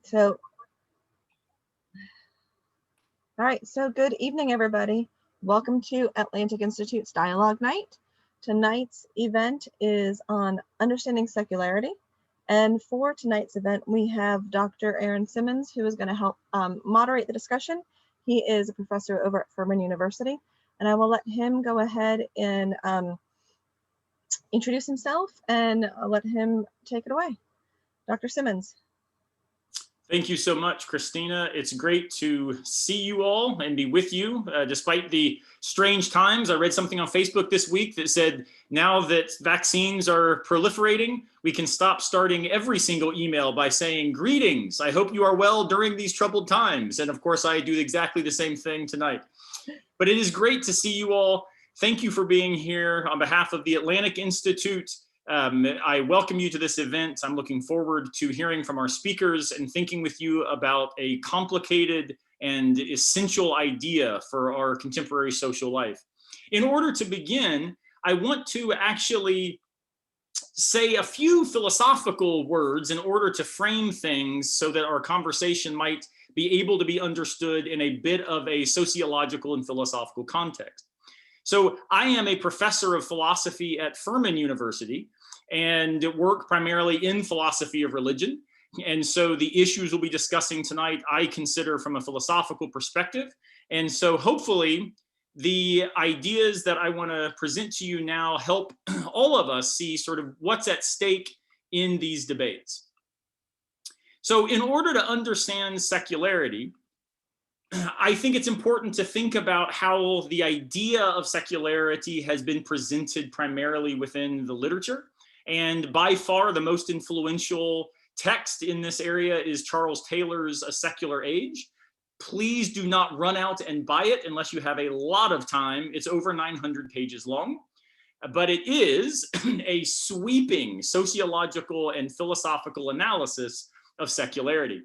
So, all right, so good evening, everybody. Welcome to Atlantic Institute's Dialogue Night. Tonight's event is on understanding secularity. And for tonight's event, we have Dr. Aaron Simmons, who is going to help moderate the discussion. He is a professor over at Furman University, and I will let him go ahead and introduce himself, and I'll let him take it away. Dr. Simmons. Thank you so much, Christina. It's great to see you all and be with you despite the strange times. I read something on Facebook this week that said now that vaccines are proliferating, we can stop starting every single email by saying, "Greetings, I hope you are well during these troubled times." And of course, I do exactly the same thing tonight. But it is great to see you all. Thank you for being here on behalf of the Atlantic Institute. I welcome you to this event. I'm looking forward to hearing from our speakers and thinking with you about a complicated and essential idea for our contemporary social life. In order to begin, I want to actually say a few philosophical words in order to frame things so that our conversation might be able to be understood in a bit of a sociological and philosophical context. So I am a professor of philosophy at Furman University and work primarily in philosophy of religion. And so the issues we'll be discussing tonight, I consider from a philosophical perspective. And so hopefully the ideas that I want to present to you now help all of us see sort of what's at stake in these debates. So in order to understand secularity, I think it's important to think about how the idea of secularity has been presented primarily within the literature. And by far the most influential text in this area is Charles Taylor's A Secular Age. Please do not run out and buy it unless you have a lot of time. It's over 900 pages long, but it is a sweeping sociological and philosophical analysis of secularity.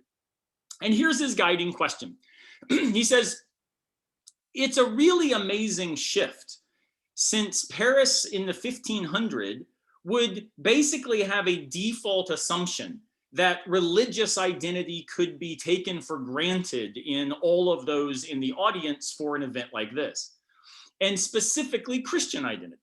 And here's his guiding question. He says, it's a really amazing shift since Paris in the 1500s would basically have a default assumption that religious identity could be taken for granted in all of those in the audience for an event like this, and specifically Christian identity.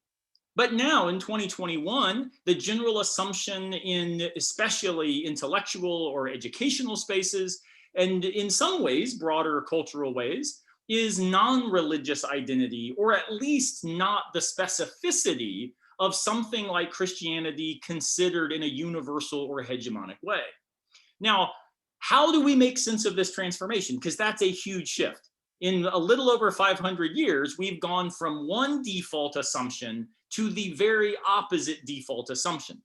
But now in 2021, the general assumption in especially intellectual or educational spaces, and in some ways, broader cultural ways, is non-religious identity, or at least not the specificity of something like Christianity considered in a universal or hegemonic way. Now, how do we make sense of this transformation? Because that's a huge shift. In a little over 500 years, we've gone from one default assumption to the very opposite default assumption.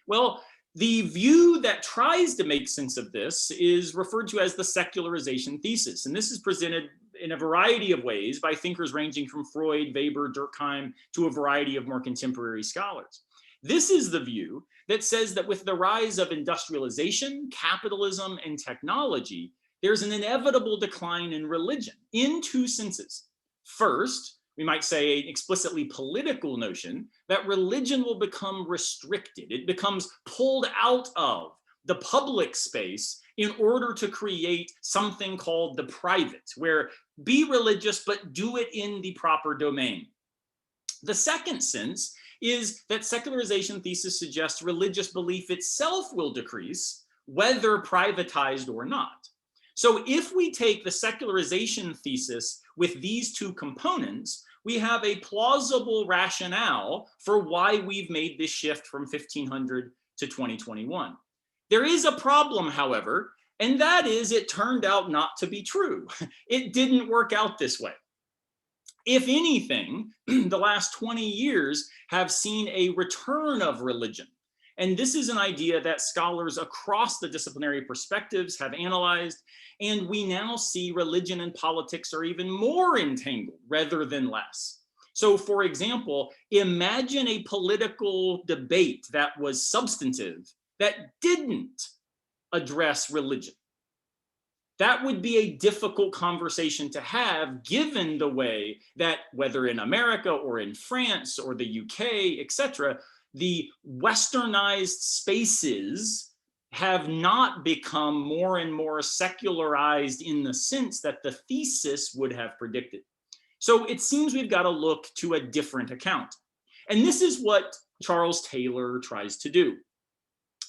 Well, the view that tries to make sense of this is referred to as the Secularization Thesis. And this is presented in a variety of ways by thinkers ranging from Freud, Weber, Durkheim, to a variety of more contemporary scholars. This is the view that says that with the rise of industrialization, capitalism, and technology, there's an inevitable decline in religion in two senses. First, we might say an explicitly political notion that religion will become restricted. It becomes pulled out of the public space in order to create something called the private, where be religious, but do it in the proper domain. The second sense is that secularization thesis suggests religious belief itself will decrease, whether privatized or not. So if we take the secularization thesis with these two components, we have a plausible rationale for why we've made this shift from 1500 to 2021. There is a problem, however, and that is it turned out not to be true. It didn't work out this way. If anything, the last 20 years have seen a return of religion. And this is an idea that scholars across the disciplinary perspectives have analyzed, and we now see religion and politics are even more entangled rather than less. So for example, imagine a political debate that was substantive, that didn't address religion. That would be a difficult conversation to have, given the way that whether in America or in France or the UK, etc., the westernized spaces have not become more and more secularized in the sense that the thesis would have predicted. So it seems we've got to look to a different account. And this is what Charles Taylor tries to do.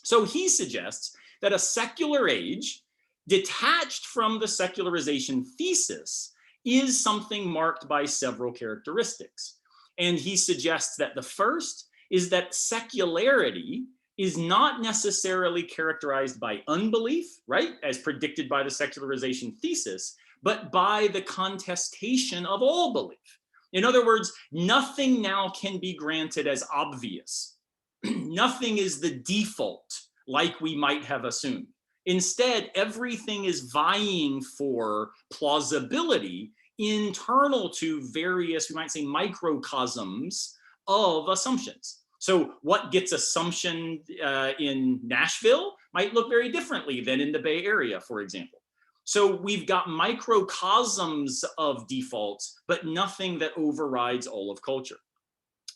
So he suggests that a secular age, detached from the secularization thesis, is something marked by several characteristics. And he suggests that the first is that secularity is not necessarily characterized by unbelief, right, as predicted by the secularization thesis, but by the contestation of all belief. In other words, nothing now can be granted as obvious. Nothing is the default like we might have assumed. Instead, everything is vying for plausibility internal to various, we might say, microcosms of assumptions. So what gets assumption in Nashville might look very differently than in the Bay Area, for example. So we've got microcosms of defaults, but nothing that overrides all of culture.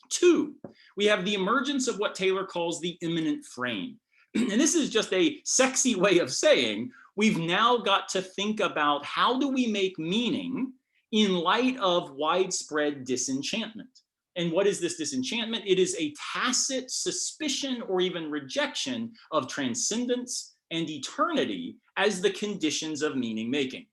Two, we have the emergence of what Taylor calls the imminent frame. And this is just a sexy way of saying we've now got to think about how do we make meaning in light of widespread disenchantment. And what is this disenchantment? It is a tacit suspicion or even rejection of transcendence and eternity as the conditions of meaning making.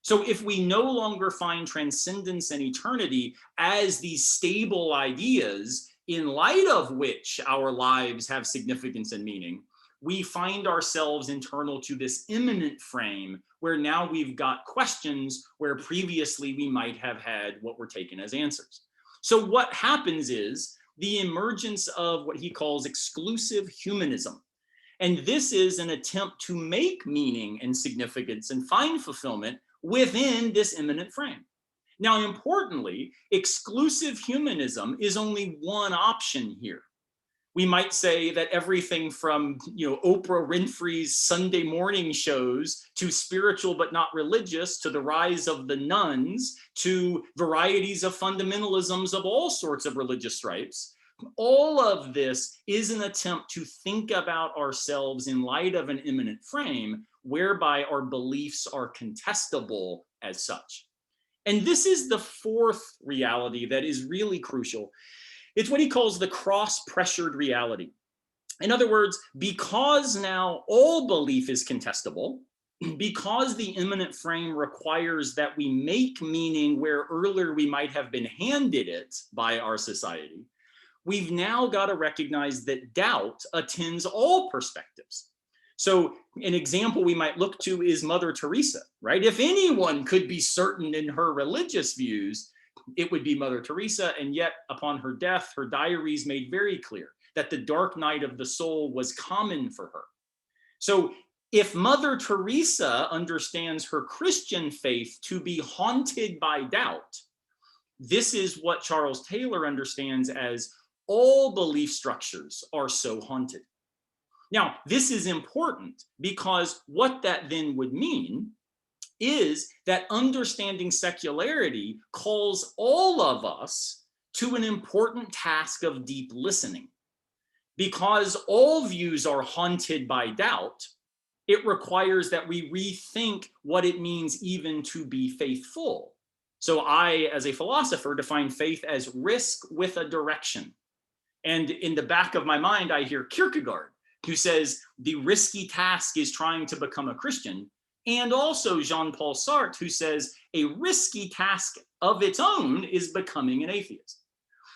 So if we no longer find transcendence and eternity as these stable ideas in light of which our lives have significance and meaning, we find ourselves internal to this imminent frame where now we've got questions where previously we might have had what were taken as answers. So what happens is the emergence of what he calls exclusive humanism. And this is an attempt to make meaning and significance and find fulfillment within this imminent frame. Now, importantly, exclusive humanism is only one option here. We might say that everything from Oprah Winfrey's Sunday morning shows to spiritual but not religious, to the rise of the nuns, to varieties of fundamentalisms of all sorts of religious stripes, all of this is an attempt to think about ourselves in light of an imminent frame whereby our beliefs are contestable as such. And this is the fourth reality that is really crucial. It's what he calls the cross-pressured reality. In other words, because now all belief is contestable, because the imminent frame requires that we make meaning where earlier we might have been handed it by our society, we've now got to recognize that doubt attends all perspectives. So an example we might look to is Mother Teresa, right? If anyone could be certain in her religious views, it would be Mother Teresa. And yet upon her death, her diaries made very clear that the dark night of the soul was common for her. So if Mother Teresa understands her Christian faith to be haunted by doubt, this is what Charles Taylor understands as all belief structures are so haunted. Now, this is important because what that then would mean is that understanding secularity calls all of us to an important task of deep listening. Because all views are haunted by doubt, it requires that we rethink what it means even to be faithful. So I, as a philosopher, define faith as risk with a direction. And in the back of my mind, I hear Kierkegaard, who says the risky task is trying to become a Christian. And also Jean-Paul Sartre, who says a risky task of its own is becoming an atheist.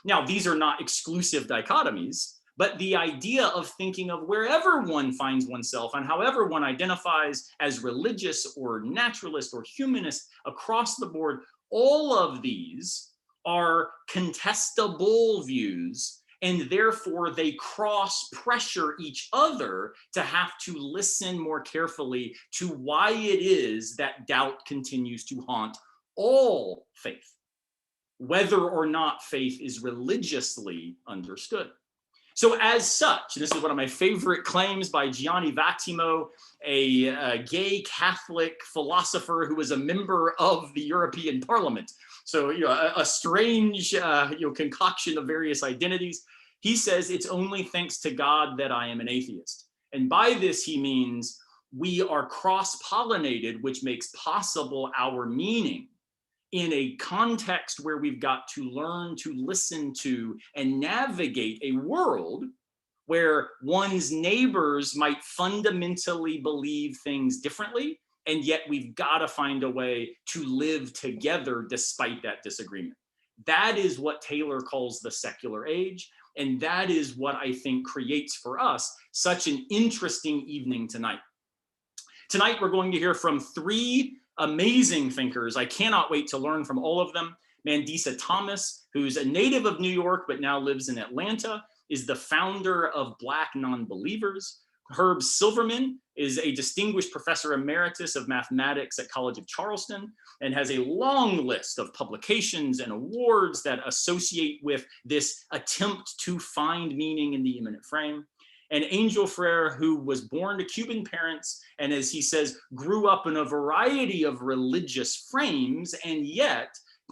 Now, these are not exclusive dichotomies, but the idea of thinking of wherever one finds oneself and however one identifies as religious or naturalist or humanist across the board, all of these are contestable views, and therefore they cross-pressure each other to have to listen more carefully to why it is that doubt continues to haunt all faith, whether or not faith is religiously understood. So as such, this is one of my favorite claims by Gianni Vattimo, a gay Catholic philosopher who was a member of the European Parliament. So, a strange, concoction of various identities. He says, it's only thanks to God that I am an atheist. And by this, he means we are cross-pollinated, which makes possible our meaning in a context where we've got to learn to listen to and navigate a world where one's neighbors might fundamentally believe things differently, and yet we've got to find a way to live together despite that disagreement. That is what Taylor calls the secular age, and that is what I think creates for us such an interesting evening tonight. Tonight, we're going to hear from three amazing thinkers. I cannot wait to learn from all of them. Mandisa Thomas, who's a native of New York but now lives in Atlanta, is the founder of Black Nonbelievers. Herb Silverman is a distinguished professor emeritus of mathematics at College of Charleston and has a long list of publications and awards that associate with this attempt to find meaning in the imminent frame. And Angel Frere, who was born to Cuban parents and, as he says, grew up in a variety of religious frames, and yet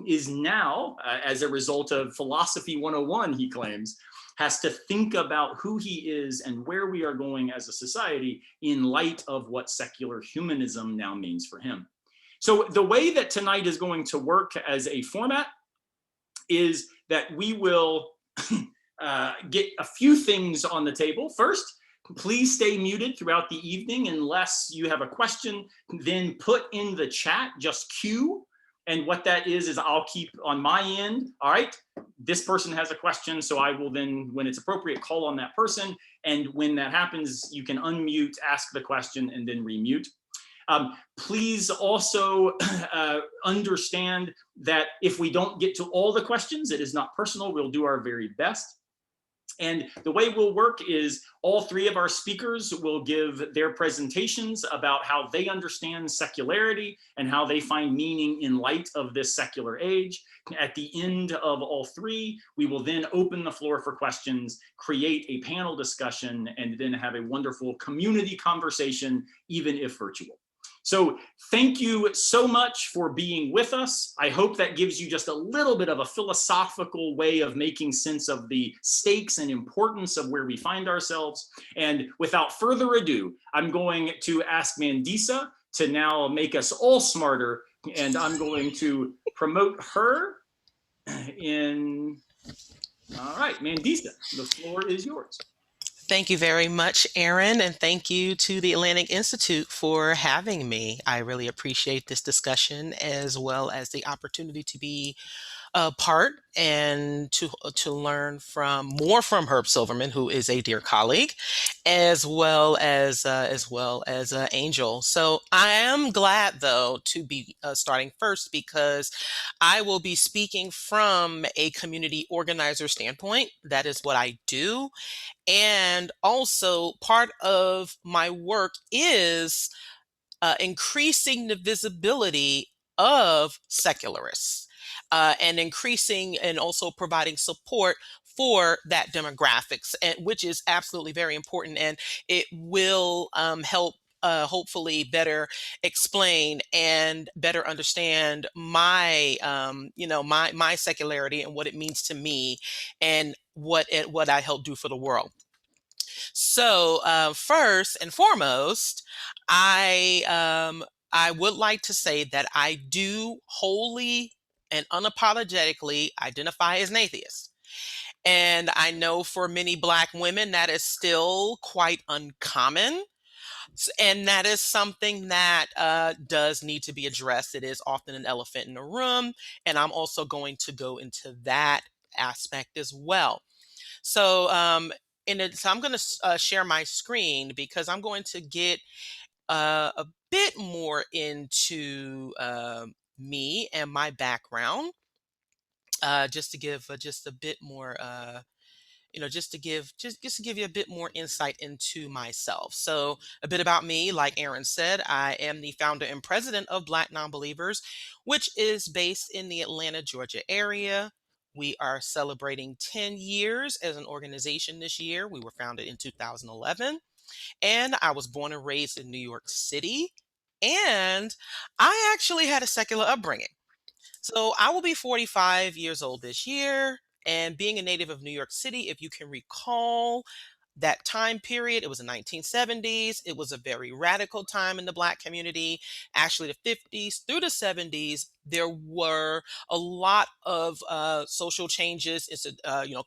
is now, as a result of Philosophy 101, he claims, has to think about who he is and where we are going as a society in light of what secular humanism now means for him. So the way that tonight is going to work as a format is that we will get a few things on the table. First, please stay muted throughout the evening unless you have a question, then put in the chat, just Q. And what that is I'll keep on my end, all right, this person has a question, so I will then, when it's appropriate, call on that person. And when that happens, you can unmute, ask the question, and then remute. Please also understand that if we don't get to all the questions, it is not personal. We'll do our very best. And the way we'll work is all three of our speakers will give their presentations about how they understand secularity and how they find meaning in light of this secular age. At the end of all three, we will then open the floor for questions, create a panel discussion, and then have a wonderful community conversation, even if virtual. So thank you so much for being with us. I hope that gives you just a little bit of a philosophical way of making sense of the stakes and importance of where we find ourselves. And without further ado, I'm going to ask Mandisa to now make us all smarter, and I'm going to promote her in. All right, Mandisa, the floor is yours. Thank you very much, Aaron, and thank you to the Atlantic Institute for having me. I really appreciate this discussion as well as the opportunity to be a part and to learn more from Herb Silverman, who is a dear colleague, as well as Angel. So I am glad, though, to be starting first because I will be speaking from a community organizer standpoint. That is what I do. And also, part of my work is increasing the visibility of secularists and increasing and also providing support for that demographics, which is absolutely very important. And it will help hopefully better explain and better understand my, my secularity and what it means to me and what I help do for the world. So first and foremost, I would like to say that I do wholly and unapologetically identify as an atheist. And I know for many Black women that is still quite uncommon. And that is something that does need to be addressed. It is often an elephant in the room. And I'm also going to go into that aspect as well. So, so I'm going to share my screen because I'm going to get a bit more into me and my background, just to give just a bit more, just to give you a bit more insight into myself. So a bit about me, like Aaron said, I am the founder and president of Black Nonbelievers, which is based in the Atlanta, Georgia area. We are celebrating 10 years as an organization this year. We were founded in 2011, and I was born and raised in New York City. And I actually had a secular upbringing. So I will be 45 years old this year. And being a native of New York City, if you can recall, that time period, it was the 1970s. It was a very radical time in the Black community. Actually, the 50s through the 70s, there were a lot of social changes. It's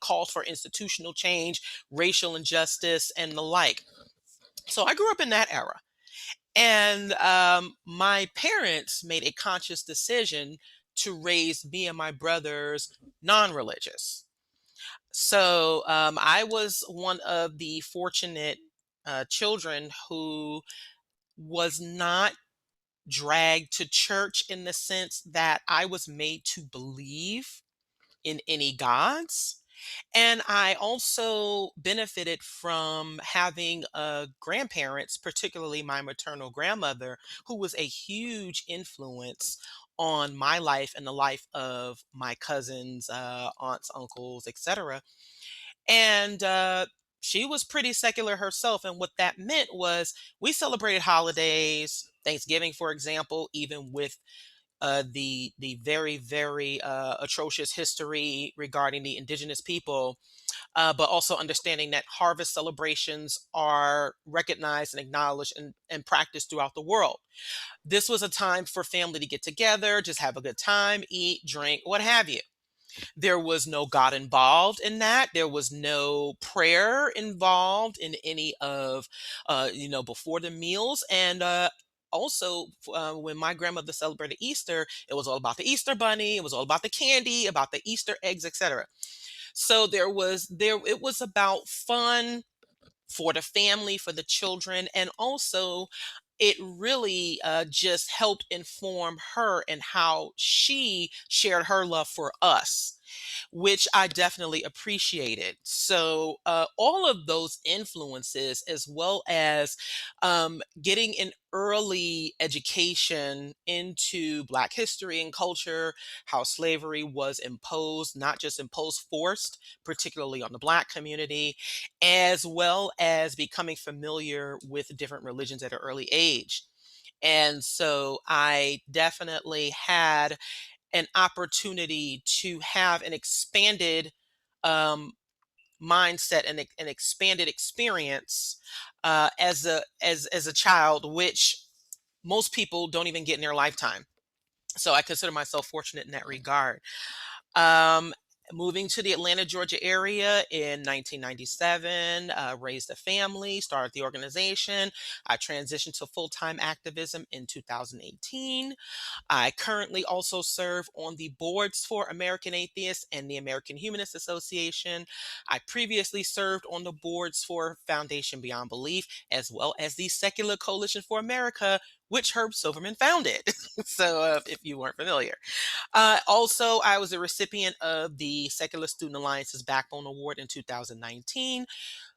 calls for institutional change, racial injustice, and the like. So I grew up in that era. And my parents made a conscious decision to raise me and my brothers non religious. So I was one of the fortunate children who was not dragged to church in the sense that I was made to believe in any gods. And I also benefited from having grandparents, particularly my maternal grandmother, who was a huge influence on my life and the life of my cousins, aunts, uncles, etc. And she was pretty secular herself. And what that meant was we celebrated holidays, Thanksgiving, for example, even with the very, very atrocious history regarding the indigenous people, but also understanding that harvest celebrations are recognized and acknowledged and practiced throughout the world. This was a time for family to get together, just have a good time, eat, drink, what have you. There was no God involved in that. There was no prayer involved in any of, before the meals. And also, when my grandmother celebrated Easter, it was all about the Easter bunny. It was all about the candy, about the Easter eggs, etc. So it was about fun for the family, for the children, and also it really just helped inform her and how she shared her love for us, which I definitely appreciated. So, all of those influences, as well as getting an early education into Black history and culture, how slavery was imposed, not just imposed, forced, particularly on the Black community, as well as becoming familiar with different religions at an early age. And so I definitely had an opportunity to have an expanded um, mindset and an expanded experience as a child, which most people don't even get in their lifetime. So I consider myself fortunate in that regard. Um, Moving to the Atlanta, Georgia area in 1997, raised a family, started the organization. I transitioned to full-time activism in 2018. I currently also serve on the boards for American Atheists and the American Humanist Association. I previously served on the boards for Foundation Beyond Belief, as well as the Secular Coalition for America, which Herb Silverman founded. So, if you weren't familiar. Also, I was a recipient of the Secular Student Alliance's Backbone Award in 2019,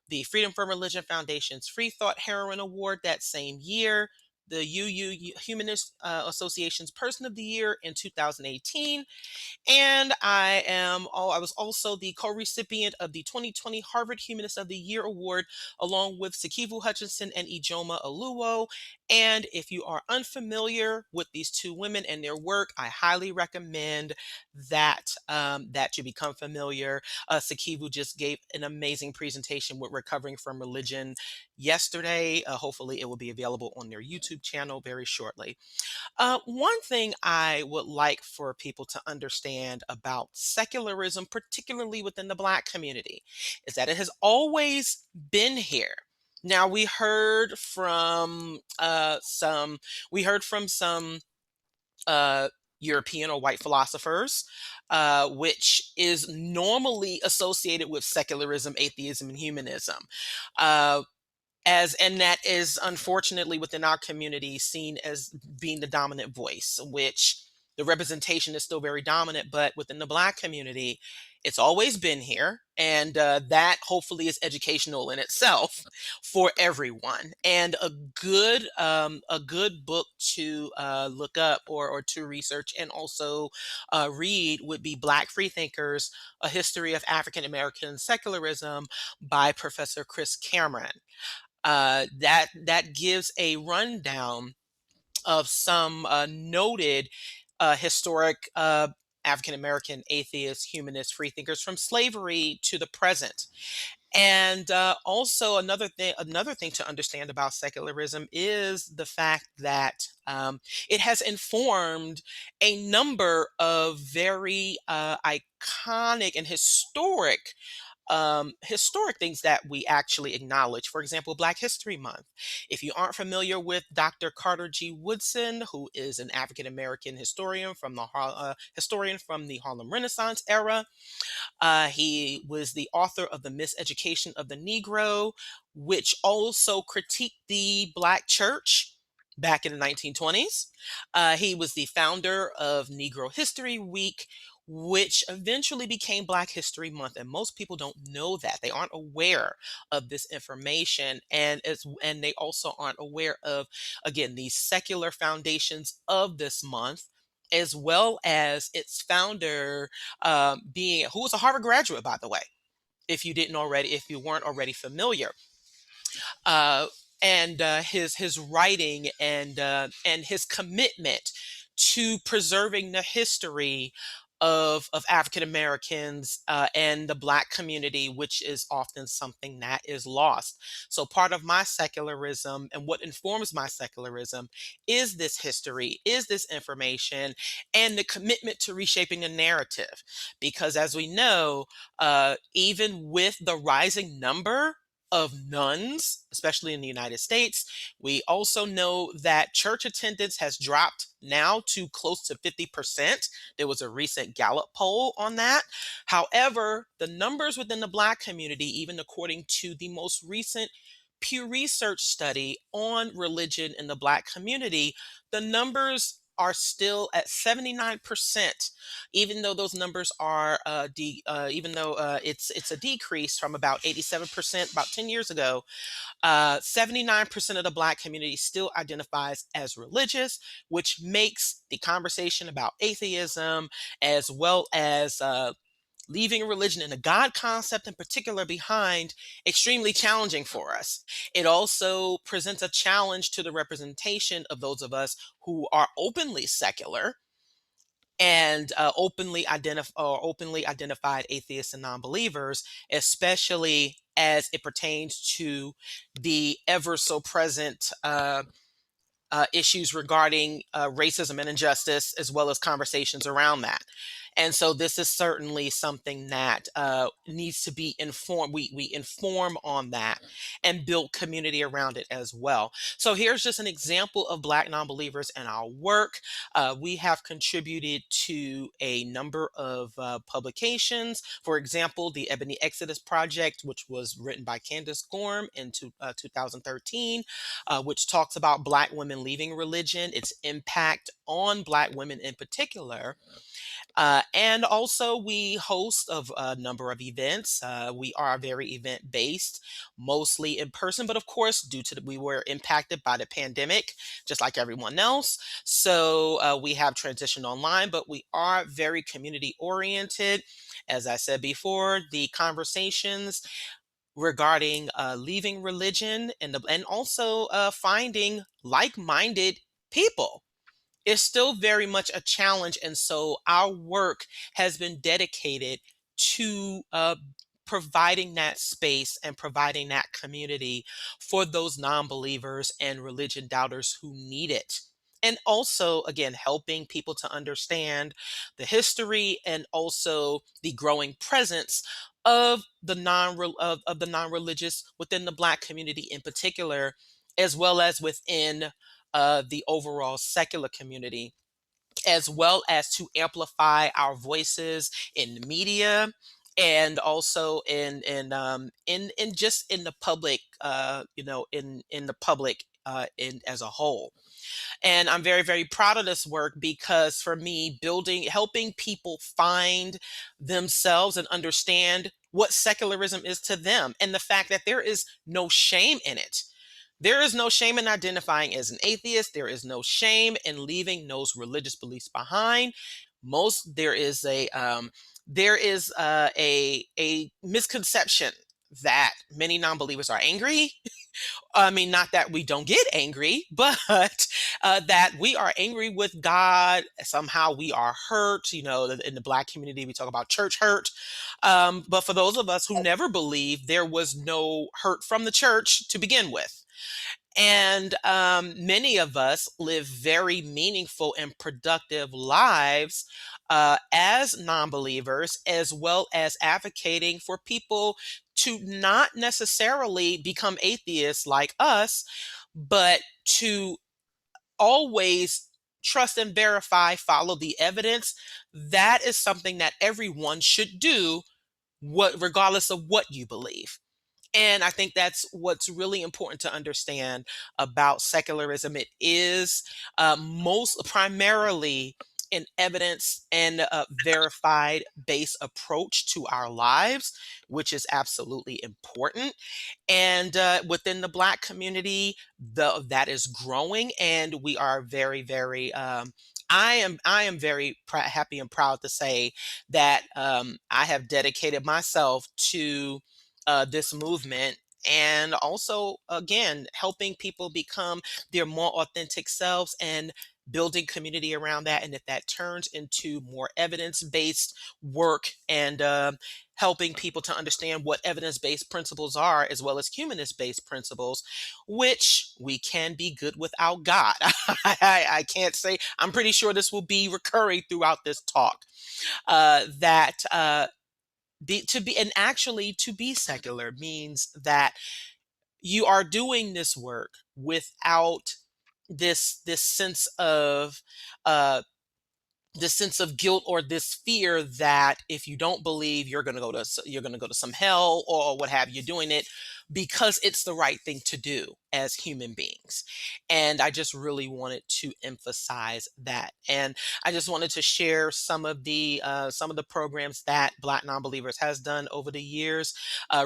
the Freedom from Religion Foundation's Free Thought Heroine Award that same year, the Humanist Association's Person of the Year in 2018, and I was also the co-recipient of the 2020 Harvard Humanist of the Year Award, along with Sikivu Hutchinson and Ijoma Oluwo. And if you are unfamiliar with these two women and their work, I highly recommend that you become familiar. Sikivu just gave an amazing presentation with Recovering from Religion yesterday. Hopefully, it will be available on their YouTube channel very shortly. One thing I would like for people to understand about secularism, particularly within the Black community, is that it has always been here. Now we heard from some European or white philosophers, which is normally associated with secularism, atheism, and humanism. Uh, and that is unfortunately within our community seen as being the dominant voice, which the representation is still very dominant, but within the Black community it's always been here, and that hopefully is educational in itself for everyone. And a good book to look up or to research and also read would be Black Freethinkers: A History of African American Secularism by Professor Chris Cameron. That gives a rundown of some noted historic African American atheists, humanists, freethinkers from slavery to the present. And also another thing to understand about secularism is the fact that it has informed a number of very iconic and historic things that we actually acknowledge. For example, Black History Month. If you aren't familiar with Dr. Carter G. Woodson, who is an African American historian from the Harlem Renaissance era, he was the author of The Miseducation of the Negro, which also critiqued the Black church back in the 1920s. He was the founder of Negro History Week, which eventually became Black History Month. And most people don't know that. They aren't aware of this information. And they also aren't aware of, again, these secular foundations of this month, as well as its founder being who was a Harvard graduate, by the way, if you weren't already familiar, uh, and his writing and his commitment to preserving the history of African Americans and the Black community, which is often something that is lost. So part of my secularism and what informs my secularism is this history, is this information, and the commitment to reshaping the narrative. Because as we know, even with the rising number of nuns, especially in the United States, we also know that church attendance has dropped now to close to 50%. There was a recent Gallup poll on that. However, the numbers within the Black community, even according to the most recent Pew Research study on religion in the Black community, the numbers are still at 79%, even though those numbers are even though it's a decrease from about 87% about 10 years ago. 79% of the Black community still identifies as religious, which makes the conversation about atheism, as well as leaving religion and the God concept in particular behind, extremely challenging for us. It also presents a challenge to the representation of those of us who are openly secular and openly identified atheists and non-believers, especially as it pertains to the ever so present issues regarding racism and injustice, as well as conversations around that. And so this is certainly something that needs to be informed. We inform on that and build community around it as well. So here's just an example of Black non-believers in our work. We have contributed to a number of publications. For example, the Ebony Exodus Project, which was written by Candace Gorham in 2013, which talks about Black women leaving religion, its impact on Black women in particular. And also, we host of a number of events. We are very event based, mostly in person, but of course, we were impacted by the pandemic, just like everyone else. So we have transitioned online, but we are very community oriented. As I said before, the conversations regarding leaving religion and also finding like-minded people is still very much a challenge. And so our work has been dedicated to providing that space and providing that community for those non-believers and religion doubters who need it. And also, again, helping people to understand the history and also the growing presence of the non-religious within the Black community in particular, as well as within the overall secular community, as well as to amplify our voices in the media and also in just in the public, in the public in as a whole. And I'm very, very proud of this work because for me, helping people find themselves and understand what secularism is to them, and the fact that there is no shame in it. There is no shame in identifying as an atheist. There is no shame in leaving those religious beliefs behind. There is a misconception that many non-believers are angry. I mean, not that we don't get angry, but that we are angry with God. Somehow we are hurt. In the Black community, we talk about church hurt. But for those of us who never believed, there was no hurt from the church to begin with. And many of us live very meaningful and productive lives as non believers, as well as advocating for people to not necessarily become atheists like us, but to always trust and verify, follow the evidence. That is something that everyone should do, regardless of what you believe. And I think that's what's really important to understand about secularism. It is most primarily an evidence and verified based approach to our lives, which is absolutely important. And within the Black community, that is growing, and we are very, very. I am very happy and proud to say that I have dedicated myself to this movement, and also again helping people become their more authentic selves and building community around that. And if that turns into more evidence-based work and helping people to understand what evidence-based principles are, as well as humanist-based principles, which we can be good without God. I can't say. I'm pretty sure this will be recurring throughout this talk. That to be and actually to be secular means that you are doing this work without this sense of uh this sense of guilt, or this fear that if you don't believe, you're going to go to some hell or what have you, doing it because it's the right thing to do as human beings. And I just really wanted to emphasize that. And I just wanted to share some of the programs that Black Nonbelievers has done over the years.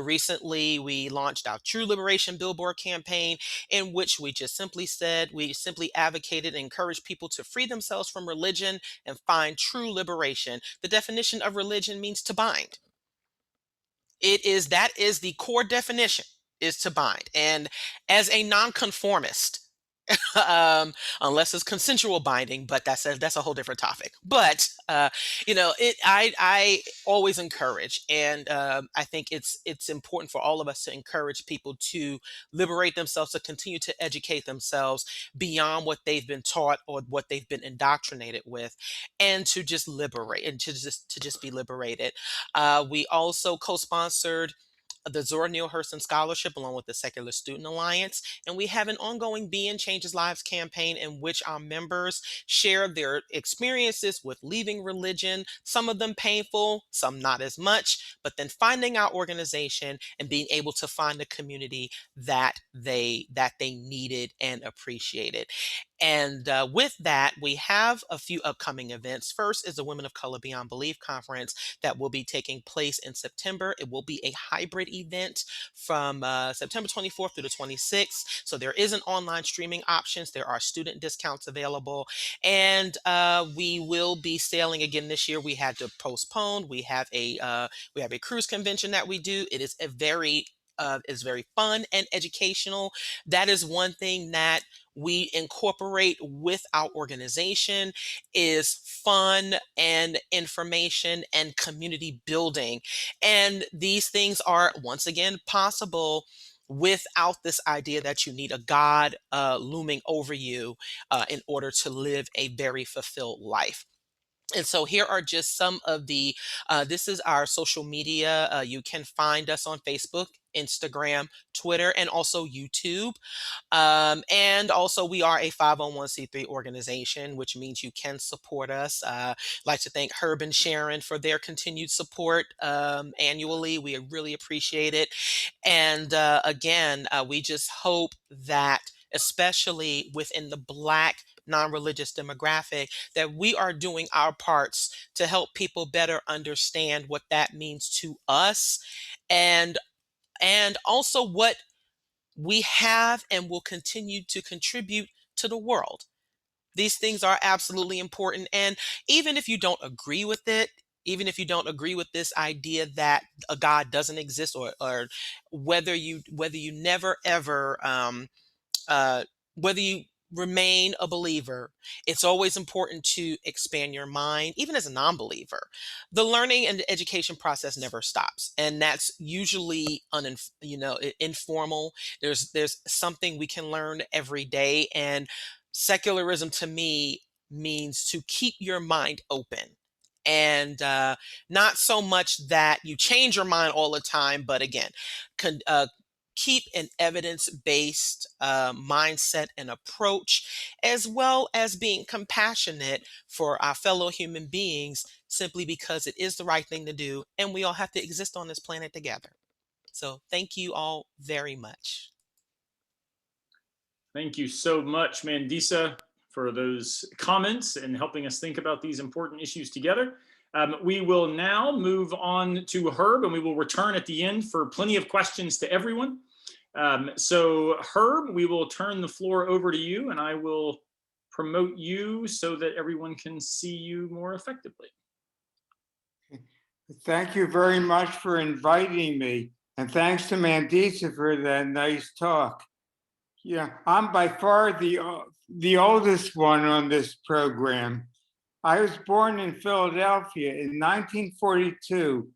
Recently we launched our True Liberation Billboard campaign, in which we simply advocated and encouraged people to free themselves from religion and find true liberation. The definition of religion means to bind. That is the core definition, is to bind. And as a nonconformist, unless it's consensual binding, but that's a whole different topic. But I always encourage, and I think it's important for all of us to encourage people to liberate themselves, to continue to educate themselves beyond what they've been taught or what they've been indoctrinated with, and to just liberate and to just be liberated. We also co-sponsored the Zora Neale Hurston Scholarship along with the Secular Student Alliance. And we have an ongoing Being Changes Lives campaign, in which our members share their experiences with leaving religion, some of them painful, some not as much, but then finding our organization and being able to find a community that they needed and appreciated. And with that, we have a few upcoming events. First is the Women of Color Beyond Belief Conference that will be taking place in September. It will be a hybrid event from September 24th through the 26th. So there is an online streaming options. There are student discounts available. And we will be sailing again this year. We had to postpone. We have a cruise convention that we do. It is very fun and educational. That is one thing that we incorporate with our organization, is fun and information and community building. And these things are, once again, possible without this idea that you need a God looming over you in order to live a very fulfilled life. And so here are just some of this is our social media. You can find us on Facebook, Instagram, Twitter, and also YouTube. And also, we are a 501c3 organization, which means you can support us. I'd like to thank Herb and Sharon for their continued support annually. We really appreciate it. And again, we just hope that, especially within the Black non-religious demographic, that we are doing our parts to help people better understand what that means to us, and also what we have and will continue to contribute to the world. These things are absolutely important. And even if you don't agree with it, even if you don't agree with this idea that a God doesn't exist, or whether you never ever uh, whether you remain a believer, it's always important to expand your mind, even as a non-believer. The learning and the education process never stops, and that's usually informal. There's something we can learn every day, and secularism to me means to keep your mind open. And not so much that you change your mind all the time, but again, con- uh, keep an evidence-based mindset and approach, as well as being compassionate for our fellow human beings, simply because it is the right thing to do, and we all have to exist on this planet together. So thank you all very much. Thank you so much, Mandisa, for those comments and helping us think about these important issues together. We will now move on to Herb, and we will return at the end for plenty of questions to everyone. So Herb, we will turn the floor over to you, and I will promote you so that everyone can see you more effectively. Thank you very much for inviting me, and thanks to Mandisa for that nice talk. Yeah, I'm by far the oldest one on this program. I was born in Philadelphia in 1942.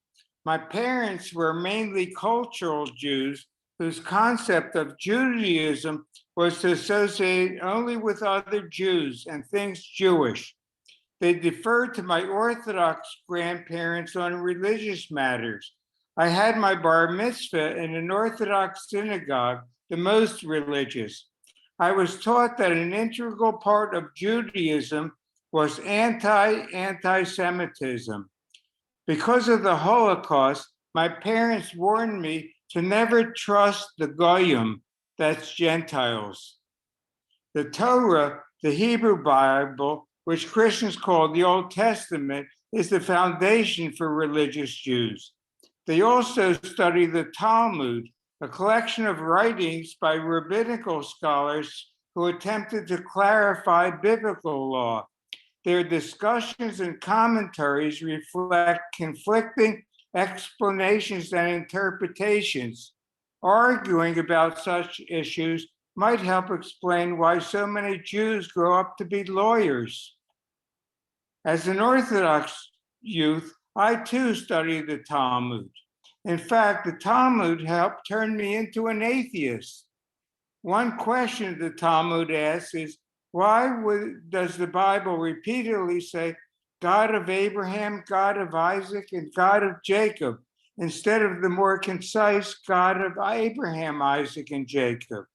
My parents were mainly cultural Jews whose concept of Judaism was to associate only with other Jews and things Jewish. They deferred to my Orthodox grandparents on religious matters. I had my bar mitzvah in an Orthodox synagogue, the most religious. I was taught that an integral part of Judaism was anti-Semitism. Because of the Holocaust, my parents warned me to never trust the Goyim, that's Gentiles. The Torah, the Hebrew Bible, which Christians call the Old Testament, is the foundation for religious Jews. They also study the Talmud, a collection of writings by rabbinical scholars who attempted to clarify biblical law. Their discussions and commentaries reflect conflicting explanations and interpretations. Arguing about such issues might help explain why so many Jews grow up to be lawyers. As an Orthodox youth, I too studied the Talmud. In fact, the Talmud helped turn me into an atheist. One question the Talmud asks is, why does the Bible repeatedly say God of Abraham, God of Isaac, and God of Jacob, instead of the more concise God of Abraham, Isaac, and Jacob?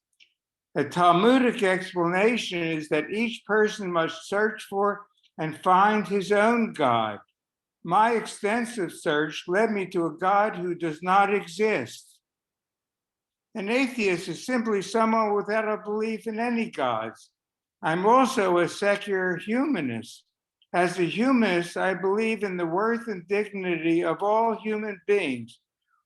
A Talmudic explanation is that each person must search for and find his own God. My extensive search led me to a God who does not exist. An atheist is simply someone without a belief in any gods. I'm also a secular humanist. As a humanist, I believe in the worth and dignity of all human beings.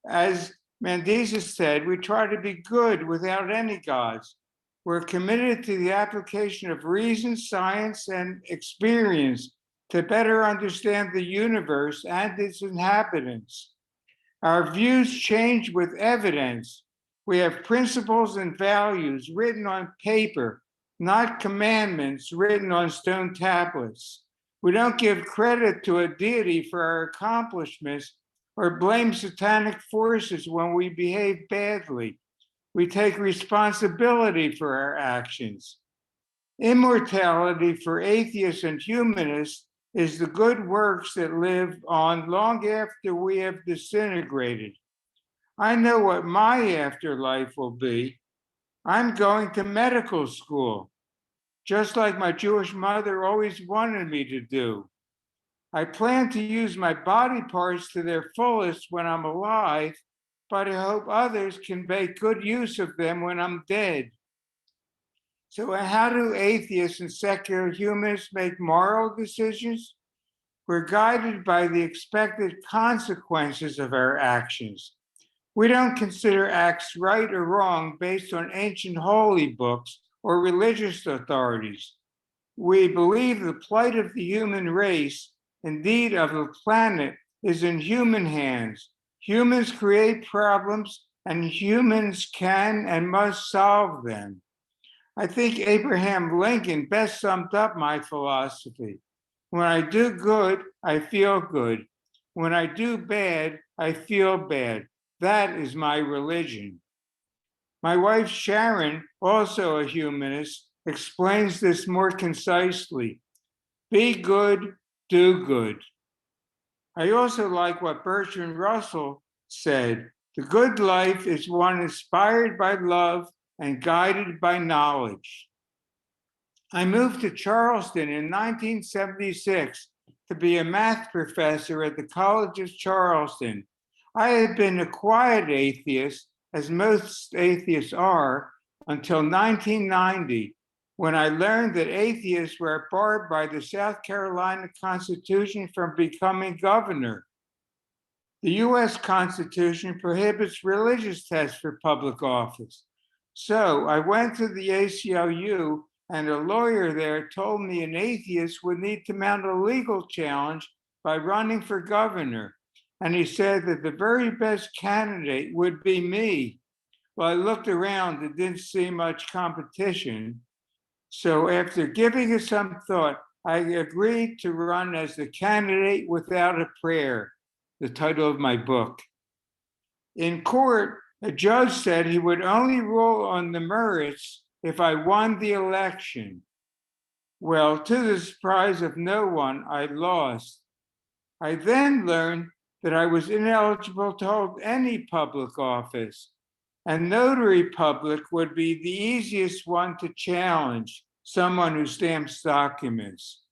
As Mandisa said, we try to be good without any gods. We're committed to the application of reason, science, and experience to better understand the universe and its inhabitants. Our views change with evidence. We have principles and values written on paper, not commandments written on stone tablets. We don't give credit to a deity for our accomplishments or blame satanic forces when we behave badly. We take responsibility for our actions. Immortality for atheists and humanists is the good works that live on long after we have disintegrated. I know what my afterlife will be. I'm going to medical school, just like my Jewish mother always wanted me to do. I plan to use my body parts to their fullest when I'm alive, but I hope others can make good use of them when I'm dead. So how do atheists and secular humanists make moral decisions? We're guided by the expected consequences of our actions. We don't consider acts right or wrong based on ancient holy books or religious authorities. We believe the plight of the human race, indeed of the planet, is in human hands. Humans create problems, and humans can and must solve them. I think Abraham Lincoln best summed up my philosophy. When I do good, I feel good. When I do bad, I feel bad. That is my religion. My wife Sharon, also a humanist, explains this more concisely. Be good, do good. I also like what Bertrand Russell said. The good life is one inspired by love and guided by knowledge. I moved to Charleston in 1976 to be a math professor at the College of Charleston. I had been a quiet atheist, as most atheists are, until 1990, when I learned that atheists were barred by the South Carolina Constitution from becoming governor. The US Constitution prohibits religious tests for public office. So I went to the ACLU, and a lawyer there told me an atheist would need to mount a legal challenge by running for governor. And he said that the very best candidate would be me. Well, I looked around and didn't see much competition. So after giving it some thought, I agreed to run as the candidate without a prayer, the title of my book. In court, a judge said he would only rule on the merits if I won the election. Well, to the surprise of no one, I lost. I then learned that I was ineligible to hold any public office, and notary public would be the easiest one to challenge, someone who stamps documents.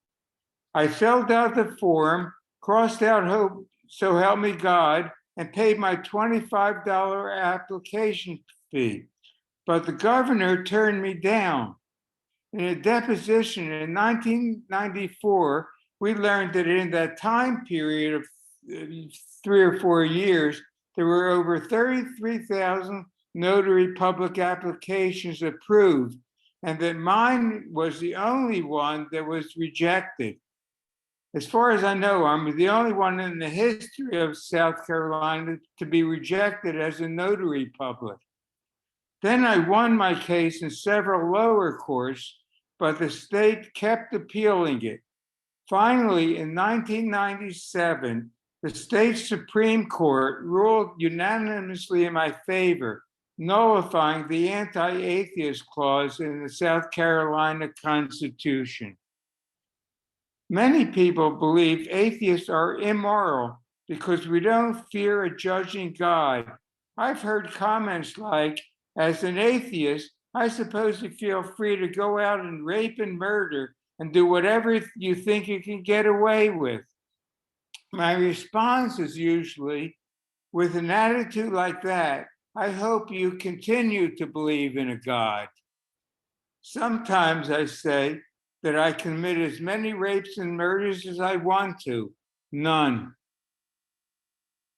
I filled out the form, crossed out hope, so help me God, and paid my $25 application fee. But the governor turned me down. In a deposition in 1994, we learned that in that time period of 3 or 4 years, there were over 33,000 notary public applications approved, and that mine was the only one that was rejected. As far as I know, I'm the only one in the history of South Carolina to be rejected as a notary public. Then I won my case in several lower courts, but the state kept appealing it. Finally, in 1997, the state Supreme Court ruled unanimously in my favor, nullifying the Anti-Atheist clause in the South Carolina Constitution. Many people believe atheists are immoral because we don't fear a judging God. I've heard comments like, as an atheist, I suppose you feel free to go out and rape and murder and do whatever you think you can get away with. My response is usually, with an attitude like that, I hope you continue to believe in a God. Sometimes I say that I commit as many rapes and murders as I want to, none.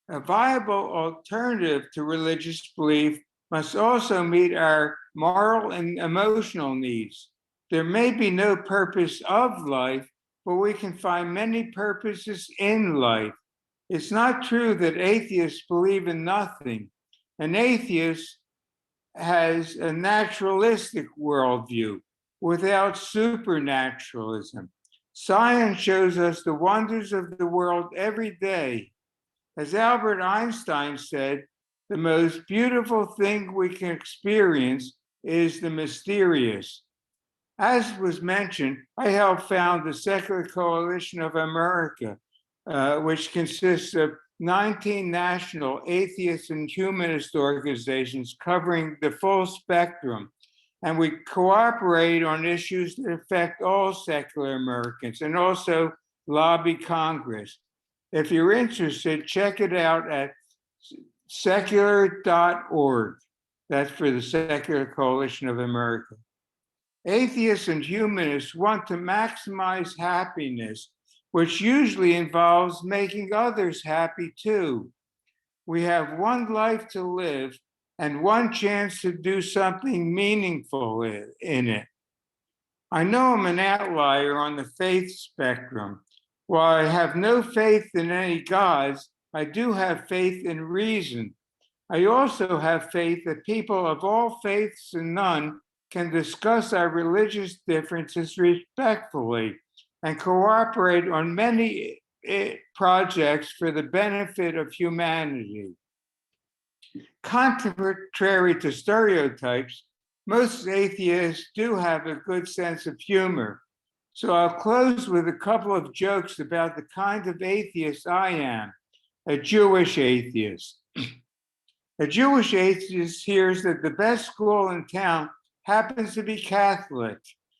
A viable alternative to religious belief must also meet our moral and emotional needs. There may be no purpose of life, but we can find many purposes in life. It's not true that atheists believe in nothing. An atheist has a naturalistic worldview without supernaturalism. Science shows us the wonders of the world every day. As Albert Einstein said, the most beautiful thing we can experience is the mysterious. As was mentioned, I helped found the Secular Coalition of America, which consists of 19 national atheist and humanist organizations covering the full spectrum. And we cooperate on issues that affect all secular Americans and also lobby Congress. If you're interested, check it out at secular.org. That's for the Secular Coalition of America. Atheists and humanists want to maximize happiness, which usually involves making others happy too. We have one life to live and one chance to do something meaningful in it. I know I'm an outlier on the faith spectrum. While I have no faith in any gods, I do have faith in reason. I also have faith that people of all faiths and none can discuss our religious differences respectfully and cooperate on many projects for the benefit of humanity. Contrary to stereotypes, most atheists do have a good sense of humor. So I'll close with a couple of jokes about the kind of atheist I am, a Jewish atheist. A Jewish atheist hears that the best school in town happens to be Catholic,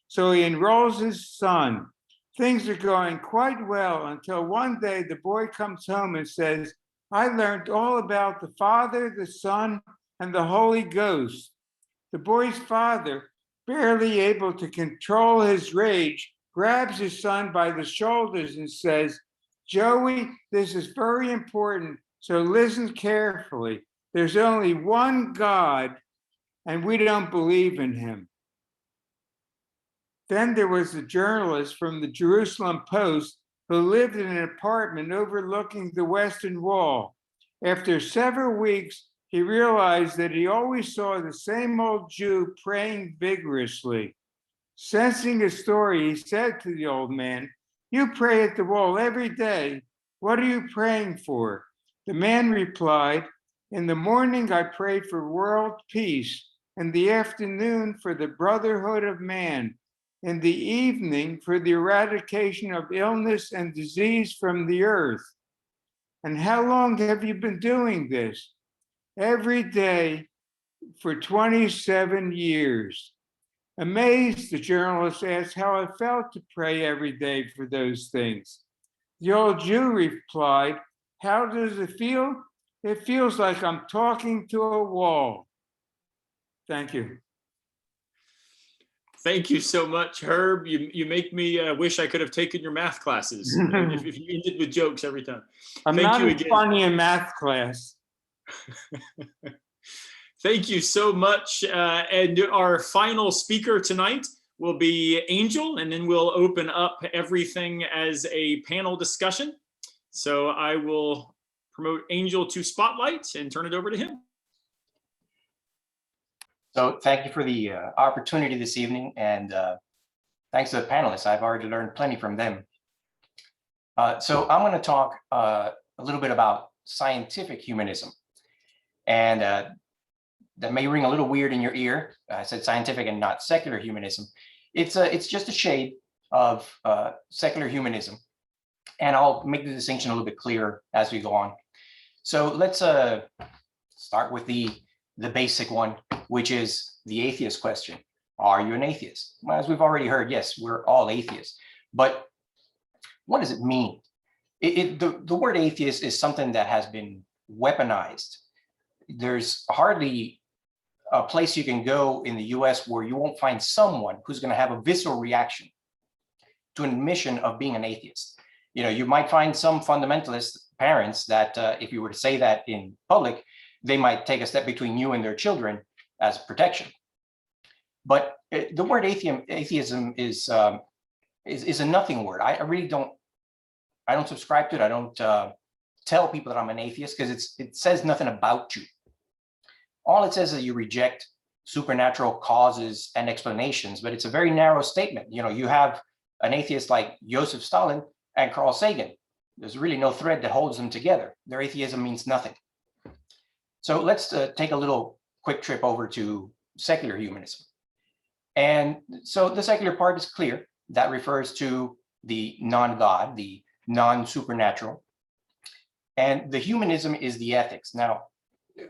so he enrolls his son. Things are going quite well until one day the boy comes home and says, "I learned all about the Father, the Son, and the Holy Ghost." The boy's father, barely able to control his rage, grabs his son by the shoulders and says, "Joey, this is very important, so listen carefully. There's only one God, and we don't believe in him." Then there was a journalist from the Jerusalem Post who lived in an apartment overlooking the Western Wall. After several weeks, he realized that he always saw the same old Jew praying vigorously. Sensing his story, he said to the old man, "You pray at the wall every day. What are you praying for?" The man replied, "In the morning I pray for world peace, in the afternoon for the brotherhood of man, in the evening for the eradication of illness and disease from the earth." "And how long have you been doing this?" "Every day for 27 years. Amazed, the journalist asked how I felt to pray every day for those things. The old Jew replied, "How does it feel? It feels like I'm talking to a wall." Thank you. Thank you so much, Herb. You make me wish I could have taken your math classes if you ended with jokes every time. I'm Thank not you as again. funny in math class. Thank you so much. And our final speaker tonight will be Angel, and then we'll open up everything as a panel discussion. So I will promote Angel to spotlight and turn it over to him. So thank you for the opportunity this evening, and thanks to the panelists. I've already learned plenty from them. So I'm going to talk a little bit about scientific humanism. And that may ring a little weird in your ear. I said scientific and not secular humanism. It's just a shade of secular humanism. And I'll make the distinction a little bit clearer as we go on. So let's start with the basic one, which is the atheist question. Are you an atheist? Well, as we've already heard, yes, we're all atheists. But what does it mean? The word atheist is something that has been weaponized. There's hardly a place you can go in the US where you won't find someone who's going to have a visceral reaction to an admission of being an atheist. You know, you might find some fundamentalist parents that if you were to say that in public, they might take a step between you and their children as protection. But the word atheism is a nothing word. I really don't subscribe to it. I don't tell people that I'm an atheist because it says nothing about you. All it says is that you reject supernatural causes and explanations, but it's a very narrow statement. You know, you have an atheist like Joseph Stalin and Carl Sagan. There's really no thread that holds them together. Their atheism means nothing. So let's take a little quick trip over to secular humanism. And so the secular part is clear. That refers to the non-God, the non-supernatural. And the humanism is the ethics. Now,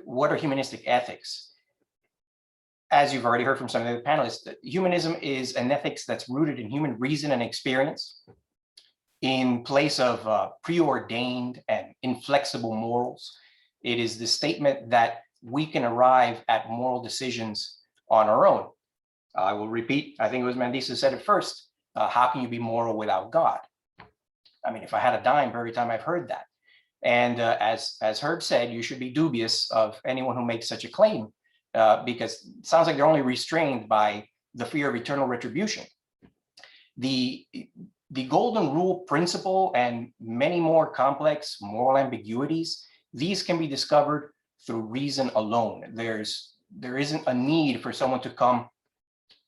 what are humanistic ethics? As you've already heard from some of the panelists, humanism is an ethics that's rooted in human reason and experience in place of preordained and inflexible morals. It is the statement that we can arrive at moral decisions on our own. I will repeat, I think it was Mandisa who said it first, how can you be moral without God? I mean, if I had a dime for every time I've heard that. And as Herb said, you should be dubious of anyone who makes such a claim, because it sounds like they're only restrained by the fear of eternal retribution. The golden rule principle and many more complex moral ambiguities, these can be discovered through reason alone. There isn't a need for someone to come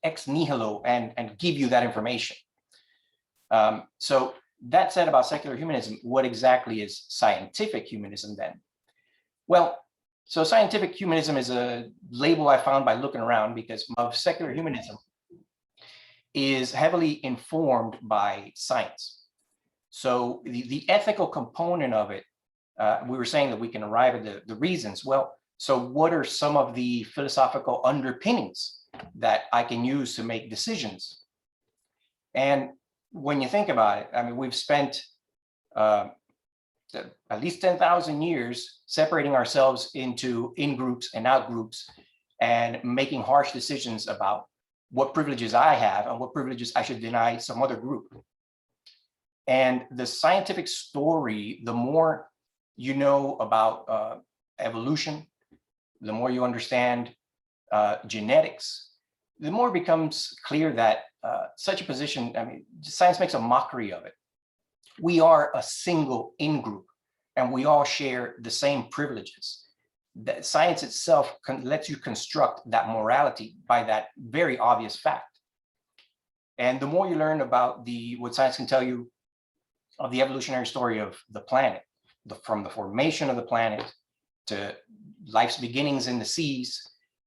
ex nihilo and give you that information. So that said about secular humanism, what exactly is scientific humanism then? Well, so scientific humanism is a label I found by looking around, because of secular humanism is heavily informed by science. So the ethical component of it, we were saying that we can arrive at the reasons. Well, so what are some of the philosophical underpinnings that I can use to make decisions? And when you think about it, I mean, we've spent at least 10,000 years separating ourselves into in-groups and out-groups and making harsh decisions about what privileges I have and what privileges I should deny some other group. And the scientific story, the more you know about evolution, the more you understand genetics, the more it becomes clear that such a position, I mean, science makes a mockery of it. We are a single in-group, and we all share the same privileges. That science itself lets you construct that morality by that very obvious fact. And the more you learn about what science can tell you of the evolutionary story of the planet, from the formation of the planet to life's beginnings in the seas,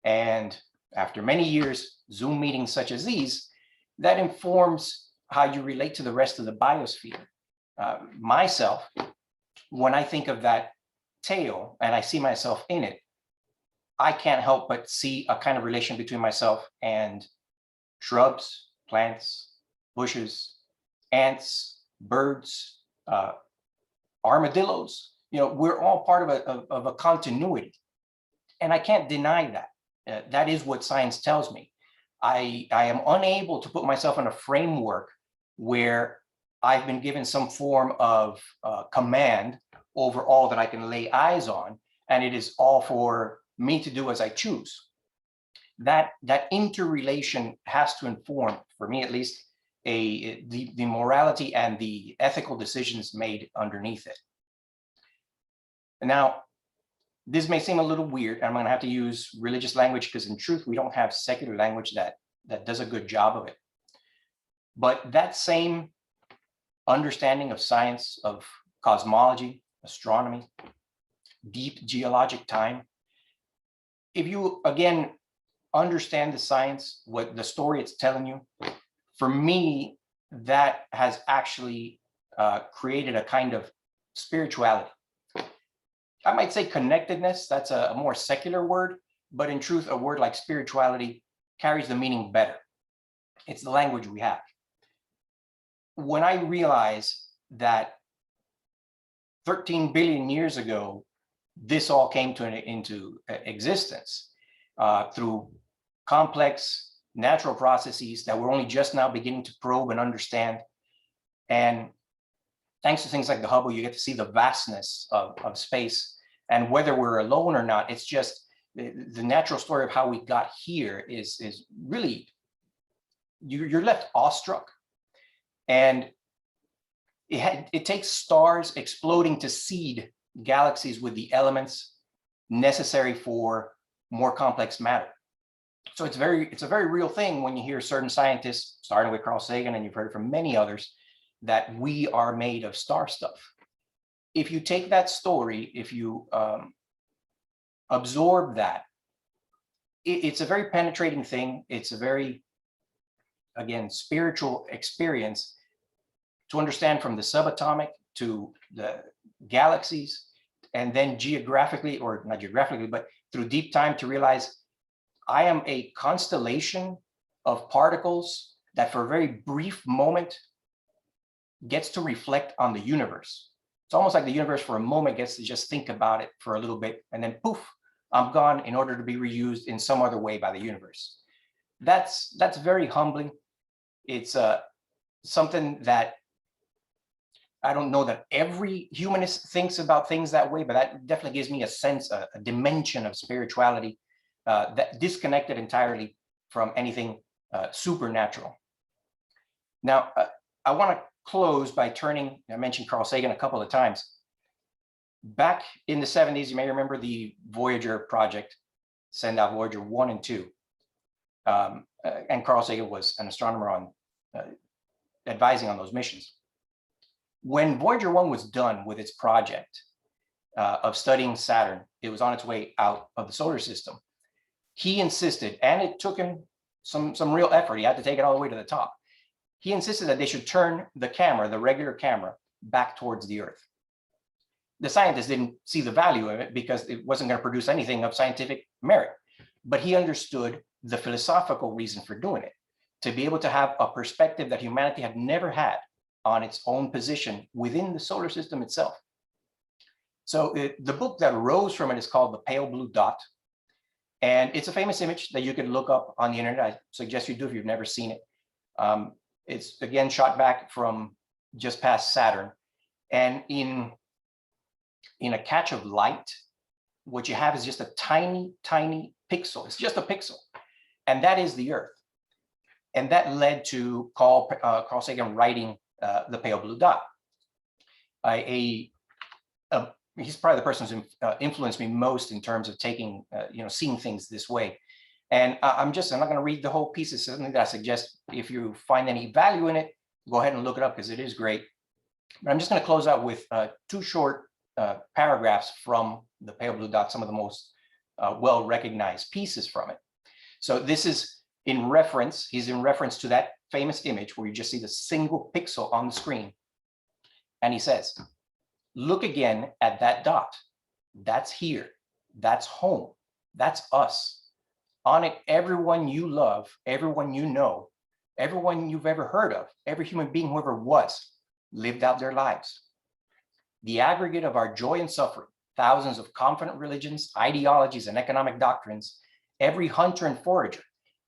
and after many years, Zoom meetings such as these, that informs how you relate to the rest of the biosphere. Myself, when I think of that tale and I see myself in it, I can't help but see a kind of relation between myself and shrubs, plants, bushes, ants, birds, armadillos. You know, we're all part of a continuity, and I can't deny that. That is what science tells me. I am unable to put myself in a framework where I've been given some form of command over all that I can lay eyes on, and it is all for me to do as I choose. That interrelation has to inform, for me at least, the morality and the ethical decisions made underneath it. Now, this may seem a little weird. I'm going to have to use religious language because in truth, we don't have secular language that does a good job of it. But that same understanding of science, of cosmology, astronomy, deep geologic time, if you, again, understand the science, what the story it's telling you, for me, that has actually created a kind of spirituality. I might say connectedness, that's a more secular word, but in truth, a word like spirituality carries the meaning better. It's the language we have. When I realize that 13 billion years ago, this all came into existence through complex natural processes that we're only just now beginning to probe and understand. And thanks to things like the Hubble, you get to see the vastness of space. And whether we're alone or not, it's just the natural story of how we got here is really, you're left awestruck. And it takes stars exploding to seed galaxies with the elements necessary for more complex matter. So it's a very real thing when you hear certain scientists, starting with Carl Sagan, and you've heard it from many others, that we are made of star stuff. If you take that story, if you absorb that, it's a very penetrating thing. It's a very, again, spiritual experience to understand from the subatomic to the galaxies, and then geographically, or not geographically, but through deep time to realize I am a constellation of particles that for a very brief moment gets to reflect on the universe. It's almost like the universe for a moment gets to just think about it for a little bit, and then poof, I'm gone in order to be reused in some other way by the universe. That's very humbling. It's something that I don't know that every humanist thinks about things that way, but that definitely gives me a sense, a dimension of spirituality that disconnected entirely from anything supernatural. Now, I want to close by turning, I mentioned Carl Sagan a couple of times. Back in the 70s, you may remember the Voyager project, send out Voyager 1 and 2. and Carl Sagan was an astronomer on advising on those missions. When Voyager 1 was done with its project of studying Saturn, it was on its way out of the solar system. He insisted, and it took him some real effort. He had to take it all the way to the top. He insisted that they should turn the camera, the regular camera, back towards the Earth. The scientists didn't see the value of it because it wasn't going to produce anything of scientific merit. But he understood the philosophical reason for doing it, to be able to have a perspective that humanity had never had on its own position within the solar system itself. So the book that arose from it is called The Pale Blue Dot. And it's a famous image that you can look up on the internet. I suggest you do if you've never seen it. It's again shot back from just past Saturn. And in a catch of light, what you have is just a tiny, tiny pixel. It's just a pixel. And that is the Earth. And that led to Carl Sagan writing The Pale Blue Dot. He's probably the person who's influenced me most in terms of taking, seeing things this way. And I'm not going to read the whole piece. It's something that I suggest if you find any value in it, go ahead and look it up because it is great. But I'm just going to close out with two short paragraphs from The Pale Blue Dot, some of the most well-recognized pieces from it. So this is in reference, he's in reference to that famous image where you just see the single pixel on the screen. And he says, look again at that dot. That's here. That's home. That's us. On it, everyone you love, everyone you know, everyone you've ever heard of, every human being who ever was, lived out their lives. The aggregate of our joy and suffering, thousands of confident religions, ideologies, and economic doctrines, every hunter and forager,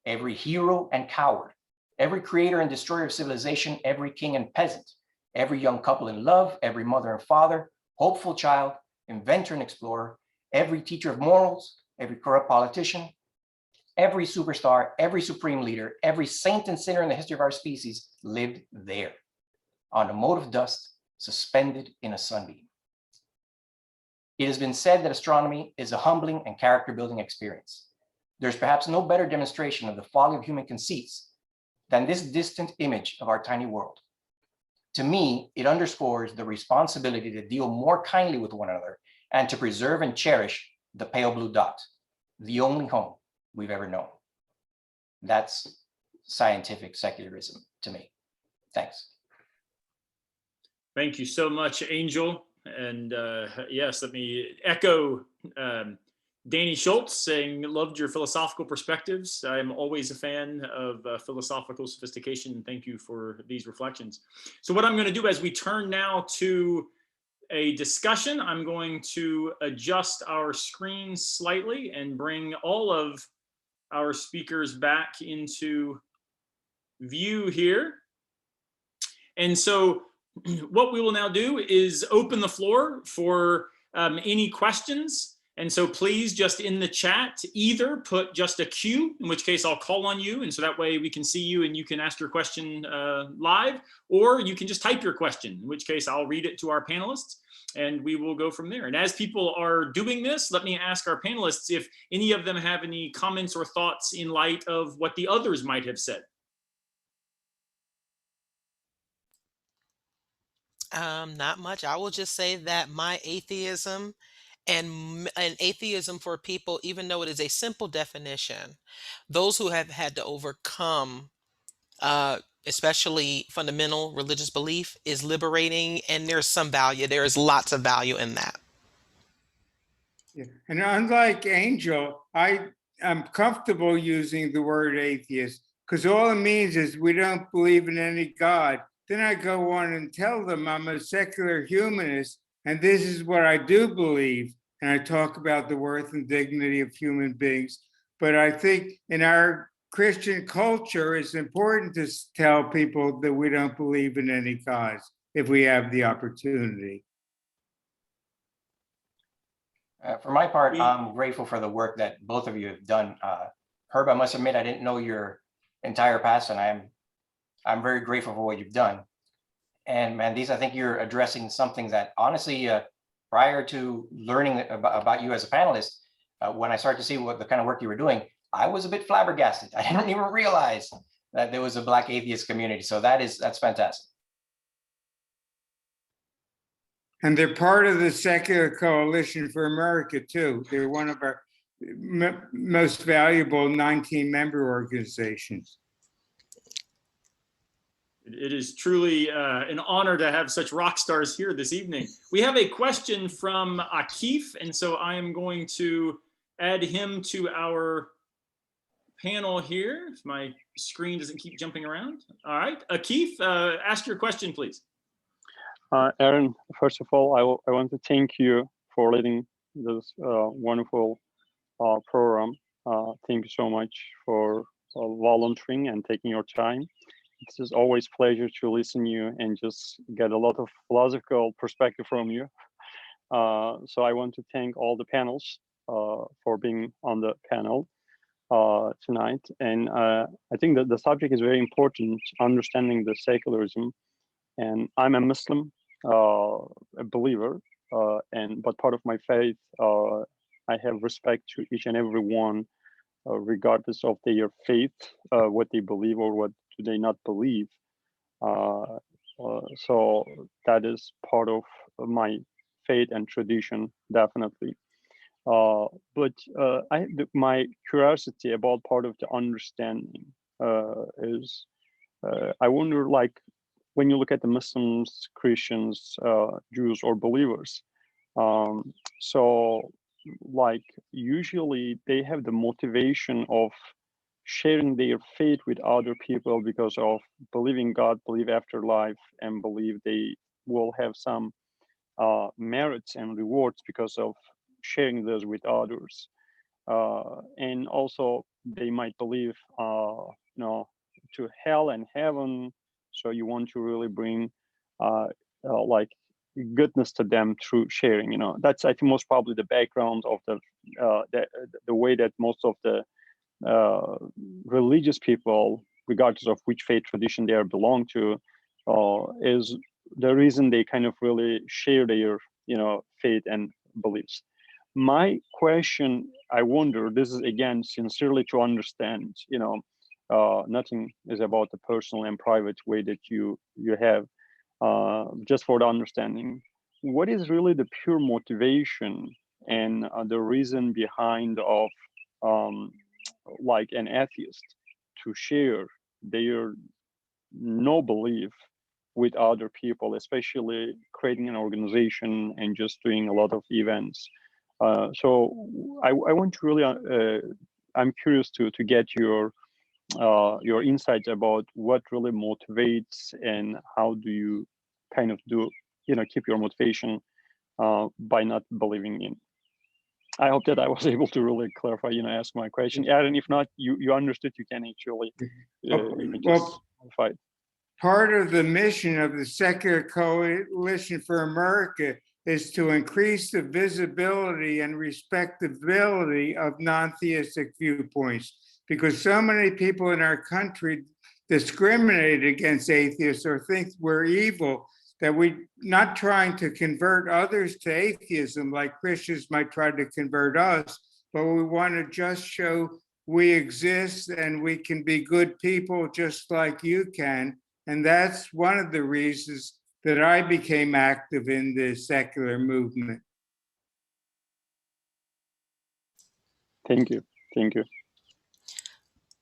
every hero and coward, every creator and destroyer of civilization, every king and peasant, every young couple in love, every mother and father, hopeful child, inventor and explorer, every teacher of morals, every corrupt politician, every superstar, every supreme leader, every saint and sinner in the history of our species lived there, on a mote of dust, suspended in a sunbeam. It has been said that astronomy is a humbling and character-building experience. There's perhaps no better demonstration of the folly of human conceits than this distant image of our tiny world. To me, it underscores the responsibility to deal more kindly with one another and to preserve and cherish the pale blue dot, the only home we've ever known. That's scientific secularism to me. Thanks. Thank you so much, Angel. And yes, let me echo Danny Schultz saying, loved your philosophical perspectives. I'm always a fan of philosophical sophistication. Thank you for these reflections. So what I'm going to do as we turn now to a discussion, I'm going to adjust our screen slightly and bring all of our speakers back into view here. And so what we will now do is open the floor for any questions. And so please just in the chat, either put just a Q, in which case I'll call on you. And so that way we can see you and you can ask your question live, or you can just type your question, in which case I'll read it to our panelists and we will go from there. And as people are doing this, let me ask our panelists if any of them have any comments or thoughts in light of what the others might have said. Not much. I will just say that my atheism and atheism for people, even though it is a simple definition, those who have had to overcome, especially fundamental religious belief, is liberating, and there's some value. There is lots of value in that. Yeah. And unlike Angel, I am comfortable using the word atheist because all it means is we don't believe in any God. Then I go on and tell them I'm a secular humanist, and this is what I do believe. And I talk about the worth and dignity of human beings. But I think in our Christian culture, it's important to tell people that we don't believe in any gods if we have the opportunity. For my part, I'm grateful for the work that both of you have done. Herb, I must admit, I didn't know your entire past, and I'm very grateful for what you've done. And Mandisa, I think you're addressing something that honestly, prior to learning about you as a panelist, when I started to see what the kind of work you were doing, I was a bit flabbergasted. I didn't even realize that there was a Black atheist community. So that's fantastic. And they're part of the Secular Coalition for America, too. They're one of our most valuable 19-member organizations. It is truly an honor to have such rock stars here this evening. We have a question from Akif, and so I am going to add him to our panel here. If my screen doesn't keep jumping around. All right, Akif, ask your question, please. Aaron, first of all, I want to thank you for leading this wonderful program. Thank you so much for volunteering and taking your time. It's always a pleasure to listen to you and just get a lot of philosophical perspective from you. So I want to thank all the panels for being on the panel tonight. And I think that the subject is very important, understanding the secularism. And I'm a Muslim, a believer, but part of my faith, I have respect to each and every one, regardless of their faith, what they believe or what do they not believe. So that is part of my faith and tradition, definitely. But my curiosity about part of the understanding is, I wonder, like, when you look at the Muslims, Christians, Jews, or believers, so like usually they have the motivation of sharing their faith with other people because of believing God, believe afterlife, and believe they will have some merits and rewards because of sharing those with others. And also they might believe, to hell and heaven. So you want to really bring like goodness to them through sharing. That's, I think, most probably the background of the way that most of the religious people, regardless of which faith tradition they belong to, is the reason they kind of really share their faith and beliefs. My question, I wonder, this is again sincerely to understand, nothing is about the personal and private way that you have, just for the understanding, what is really the pure motivation and the reason behind of like an atheist to share their no belief with other people, especially creating an organization and just doing a lot of events. So I want to really, I'm curious to get your insights about what really motivates and how do you kind of keep your motivation by not believing in. I hope that I was able to really clarify, ask my question. Aaron, if not, you understood, you can actually just fight. Part of the mission of the Secular Coalition for America is to increase the visibility and respectability of non-theistic viewpoints, because so many people in our country discriminate against atheists or think we're evil, that we're not trying to convert others to atheism like Christians might try to convert us, but we want to just show we exist and we can be good people just like you can. And that's one of the reasons that I became active in the secular movement. Thank you. Thank you.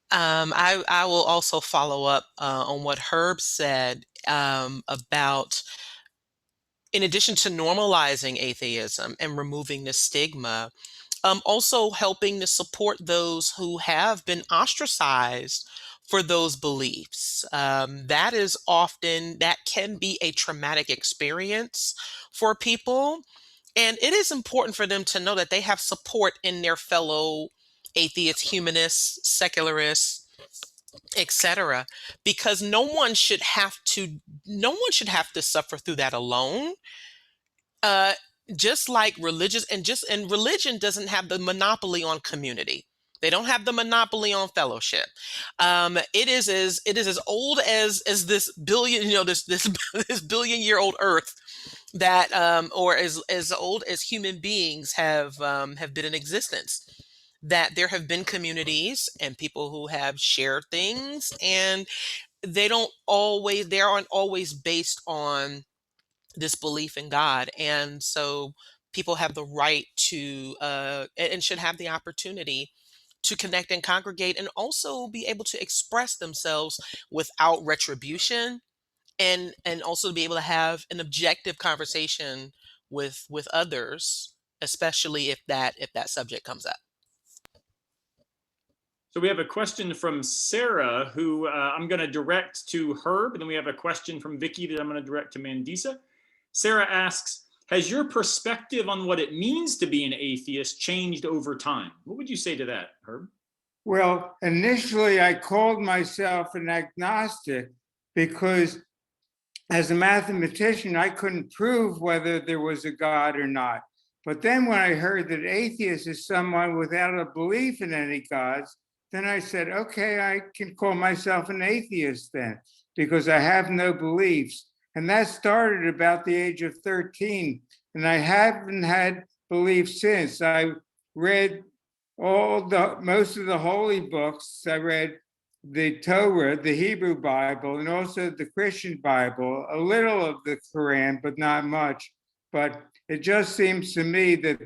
I will also follow up on what Herb said about, in addition to normalizing atheism and removing the stigma, also helping to support those who have been ostracized for those beliefs. That can be a traumatic experience for people. And it is important for them to know that they have support in their fellow atheists, humanists, secularists, etc., because no one should have to suffer through that alone. Just like religion doesn't have the monopoly on community. They don't have the monopoly on fellowship. It is as old as this billion, this billion-year-old Earth, that or as old as human beings have been in existence. that there have been communities and people who have shared things, and they aren't always based on this belief in God. And so people have the right to and should have the opportunity to connect and congregate, and also be able to express themselves without retribution, and also to be able to have an objective conversation with others, especially if that subject comes up. So we have a question from Sarah, who I'm going to direct to Herb, and then we have a question from Vicky that I'm going to direct to Mandisa. Sarah asks, has your perspective on what it means to be an atheist changed over time? What would you say to that, Herb? Well, initially I called myself an agnostic because as a mathematician, I couldn't prove whether there was a God or not. But then when I heard that atheist is someone without a belief in any gods, then I said, okay, I can call myself an atheist then, because I have no beliefs. And that started about the age of 13. And I haven't had beliefs since. I read most of the holy books. I read the Torah, the Hebrew Bible, and also the Christian Bible, a little of the Quran, but not much. But it just seems to me that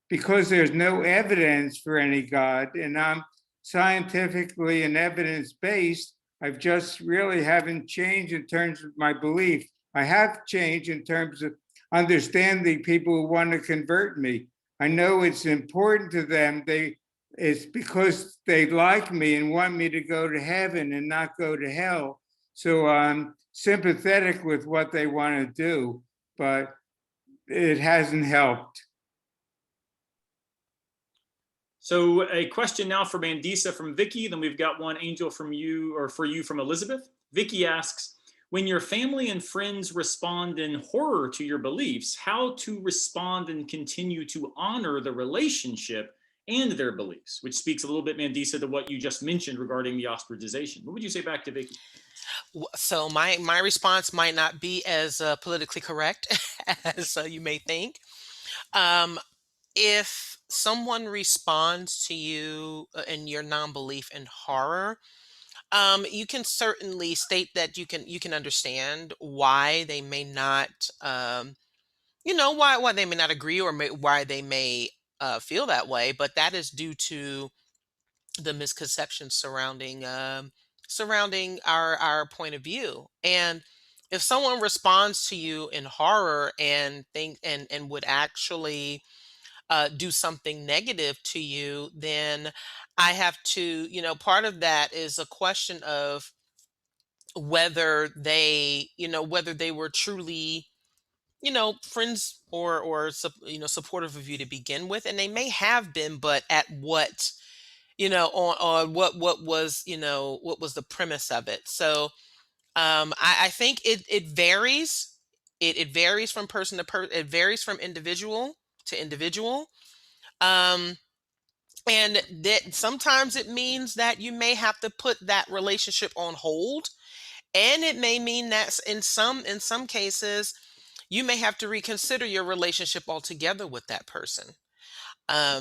because there's no evidence for any God, and I'm scientifically and evidence-based, I've just really haven't changed in terms of my belief. I have changed in terms of understanding people who want to convert me. I know it's important to them. It's because they like me and want me to go to heaven and not go to hell. So I'm sympathetic with what they want to do, but it hasn't helped. So a question now for Mandisa from Vicky, then we've got one, Angel, from you, or for you, from Elizabeth. Vicky asks, when your family and friends respond in horror to your beliefs, how to respond and continue to honor the relationship and their beliefs, which speaks a little bit, Mandisa, to what you just mentioned regarding the ostracization. What would you say back to Vicky? So my response might not be as politically correct as you may think. Um, if someone responds to you in your non-belief in horror, you can certainly state that you can understand why they may not, why they may not agree, or why they may feel that way, but that is due to the misconceptions surrounding our point of view. And if someone responds to you in horror and think and would actually do something negative to you, then I have to, part of that is a question of whether they were truly, friends supportive of you to begin with. And they may have been, but at what, on what was the premise of it. So I think it varies. It varies from person to person. It varies from individual to individual. Um, and that sometimes it means that you may have to put that relationship on hold. And it may mean that in some cases, you may have to reconsider your relationship altogether with that person.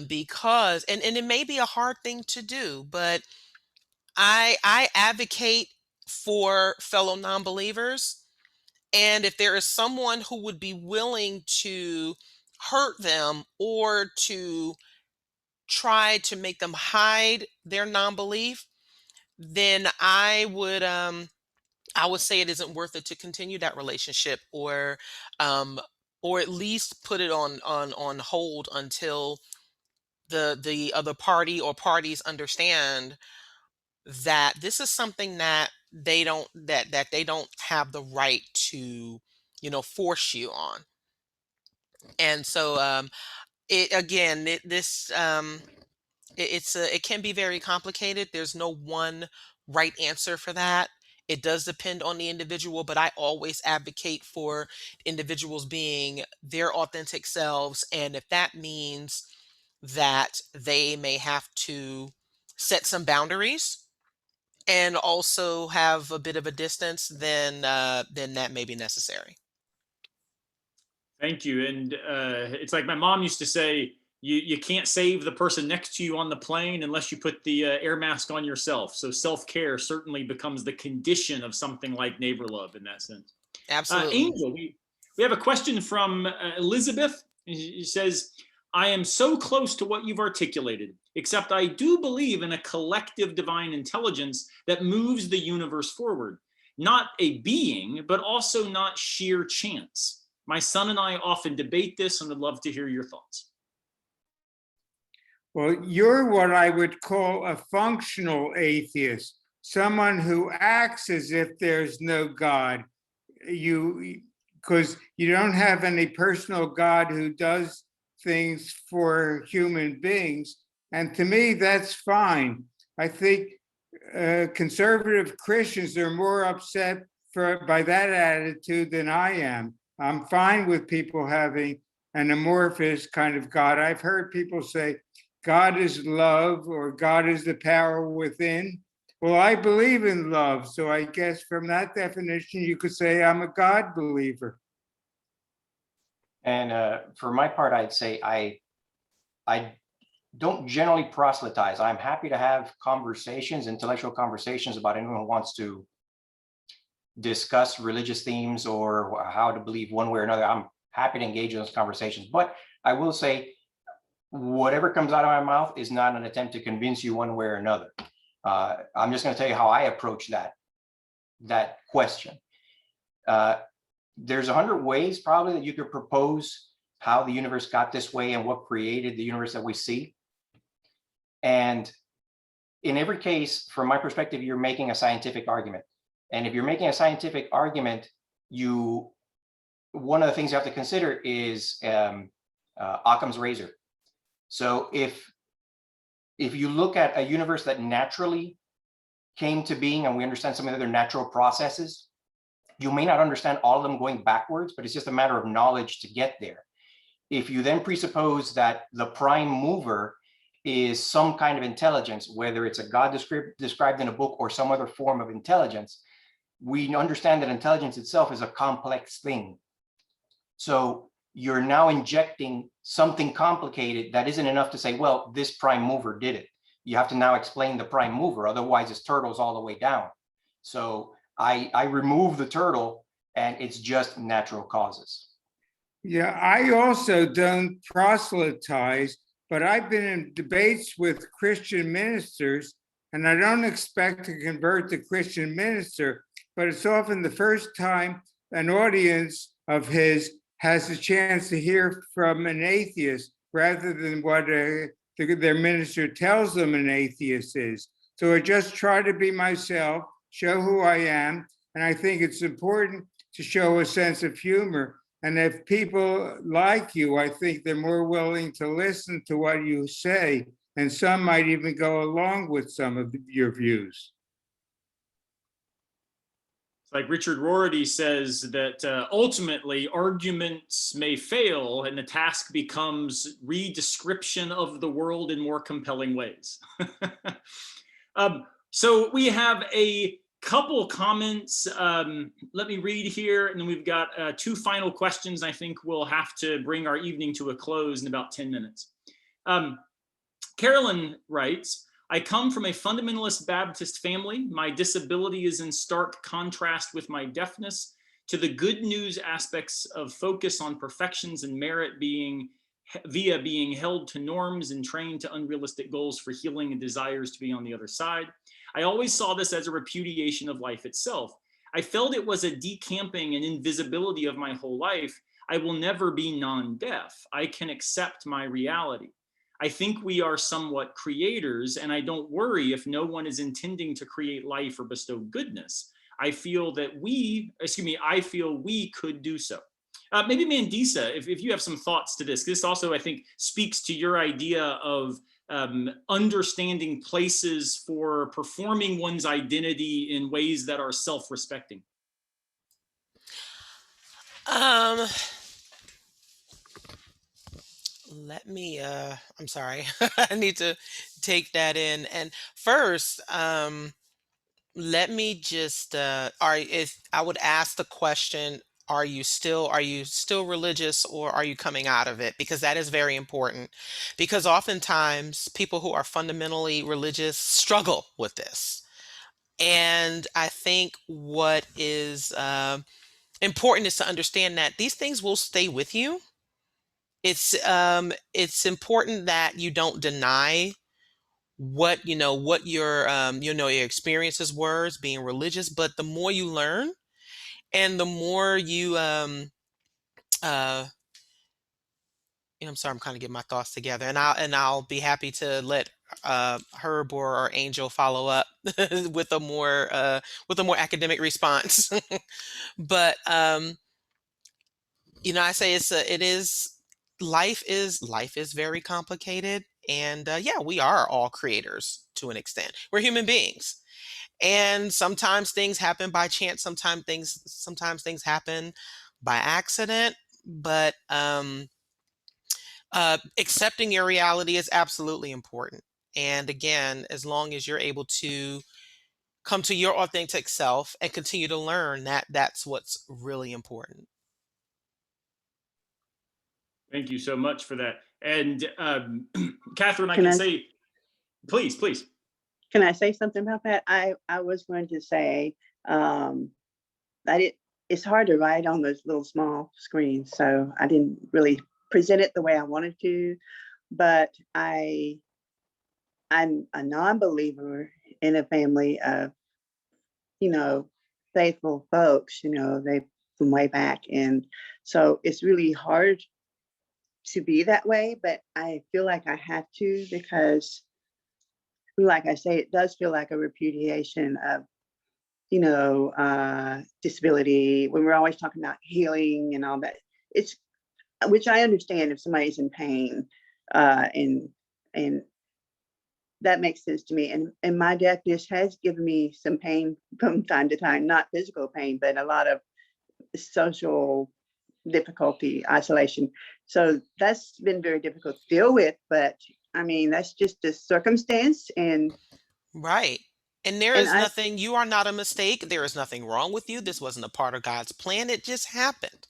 Because and it may be a hard thing to do, but I advocate for fellow non-believers. And if there is someone who would be willing to hurt them, or to try to make them hide their non-belief, then I would say it isn't worth it to continue that relationship, um, or at least put it on hold until the other party or parties understand that this is something that they don't have the right to, force you on. And so it again it this it can be very complicated. There's no one right answer for that. It does depend on the individual, but I always advocate for individuals being their authentic selves. And if that means that they may have to set some boundaries and also have a bit of a distance, then that may be necessary. Thank you. And it's like my mom used to say, you can't save the person next to you on the plane unless you put the air mask on yourself. So self-care certainly becomes the condition of something like neighbor love in that sense. Absolutely. Angel, we have a question from Elizabeth. She says, I am so close to what you've articulated, except I do believe in a collective divine intelligence that moves the universe forward. Not a being, but also not sheer chance. My son and I often debate this and would love to hear your thoughts. Well, you're what I would call a functional atheist, someone who acts as if there's no God. Because you don't have any personal God who does things for human beings. And to me, that's fine. I think conservative Christians are more upset by that attitude than I am. I'm fine with people having an amorphous kind of God. I've heard people say, God is love, or God is the power within. Well, I believe in love. So I guess from that definition, you could say I'm a God believer. And for my part, I'd say I don't generally proselytize. I'm happy to have conversations, intellectual conversations about anyone who wants to discuss religious themes or how to believe one way or another. I'm happy to engage in those conversations. But I will say, whatever comes out of my mouth is not an attempt to convince you one way or another. I'm just going to tell you how I approach that question. There's 100 ways probably that you could propose how the universe got this way and what created the universe that we see. And in every case, from my perspective, you're making a scientific argument. And if you're making a scientific argument, one of the things you have to consider is Occam's razor. So if you look at a universe that naturally came to being, and we understand some of the other natural processes, you may not understand all of them going backwards, but it's just a matter of knowledge to get there. If you then presuppose that the prime mover is some kind of intelligence, whether it's a God described in a book or some other form of intelligence, we understand that intelligence itself is a complex thing. So you're now injecting something complicated that isn't enough to say, well, this prime mover did it. You have to now explain the prime mover, otherwise it's turtles all the way down. So I remove the turtle and it's just natural causes. Yeah, I also don't proselytize, but I've been in debates with Christian ministers, and I don't expect to convert the Christian minister, but it's often the first time an audience of his has a chance to hear from an atheist rather than what their minister tells them an atheist is. So I just try to be myself, show who I am, and I think it's important to show a sense of humor. And if people like you, I think they're more willing to listen to what you say, and some might even go along with some of your views. Like Richard Rorty says that ultimately arguments may fail and the task becomes redescription of the world in more compelling ways. So we have a couple comments. Let me read here, and then we've got 2 final questions. I think we'll have to bring our evening to a close in about 10 minutes. Carolyn writes, I come from a fundamentalist Baptist family. My disability is in stark contrast with my deafness to the good news aspects of focus on perfections and merit via being held to norms and trained to unrealistic goals for healing and desires to be on the other side. I always saw this as a repudiation of life itself. I felt it was a decamping and invisibility of my whole life. I will never be non-deaf. I can accept my reality. I think we are somewhat creators, and I don't worry if no one is intending to create life or bestow goodness. I feel we could do so. Maybe Mandisa, if you have some thoughts to this also, I think, speaks to your idea of understanding places for performing one's identity in ways that are self-respecting. Let me I'm sorry. I need to take that in. And first, let me just I would ask the question, Are you still religious, or are you coming out of it? Because that is very important. Because oftentimes people who are fundamentally religious struggle with this. And I think what is important is to understand that these things will stay with you. It's important that you don't deny what what your your experiences were as being religious. But the more you learn, and the more you uh I'm sorry, I'm kind of getting my thoughts together, and I'll be happy to let Herb or Angel follow up with a more academic response. But I say it is life is very complicated, and yeah, we are all creators to an extent. We're human beings, and sometimes things happen by chance. Sometimes things happen by accident. But accepting your reality is absolutely important. And again, as long as you're able to come to your authentic self and continue to learn, that's what's really important. Thank you so much for that. And Catherine, I Can can I say, please. can I say something about that? I was going to say that it's hard to write on those little small screens, so I didn't really present it the way I wanted to. But I'm a non-believer in a family of faithful folks. They from way back, and so it's really hard to be that way. But I feel like I have to, because, like I say, it does feel like a repudiation of disability, when we're always talking about healing and all that. It's, which I understand if somebody's in pain, and that makes sense to me. And my deafness has given me some pain from time to time, not physical pain, but a lot of social difficulty, isolation. So that's been very difficult to deal with. But I mean, that's just a circumstance, and Right. And there and is I nothing, you are not a mistake. There is nothing wrong with you. This wasn't a part of God's plan. It just happened.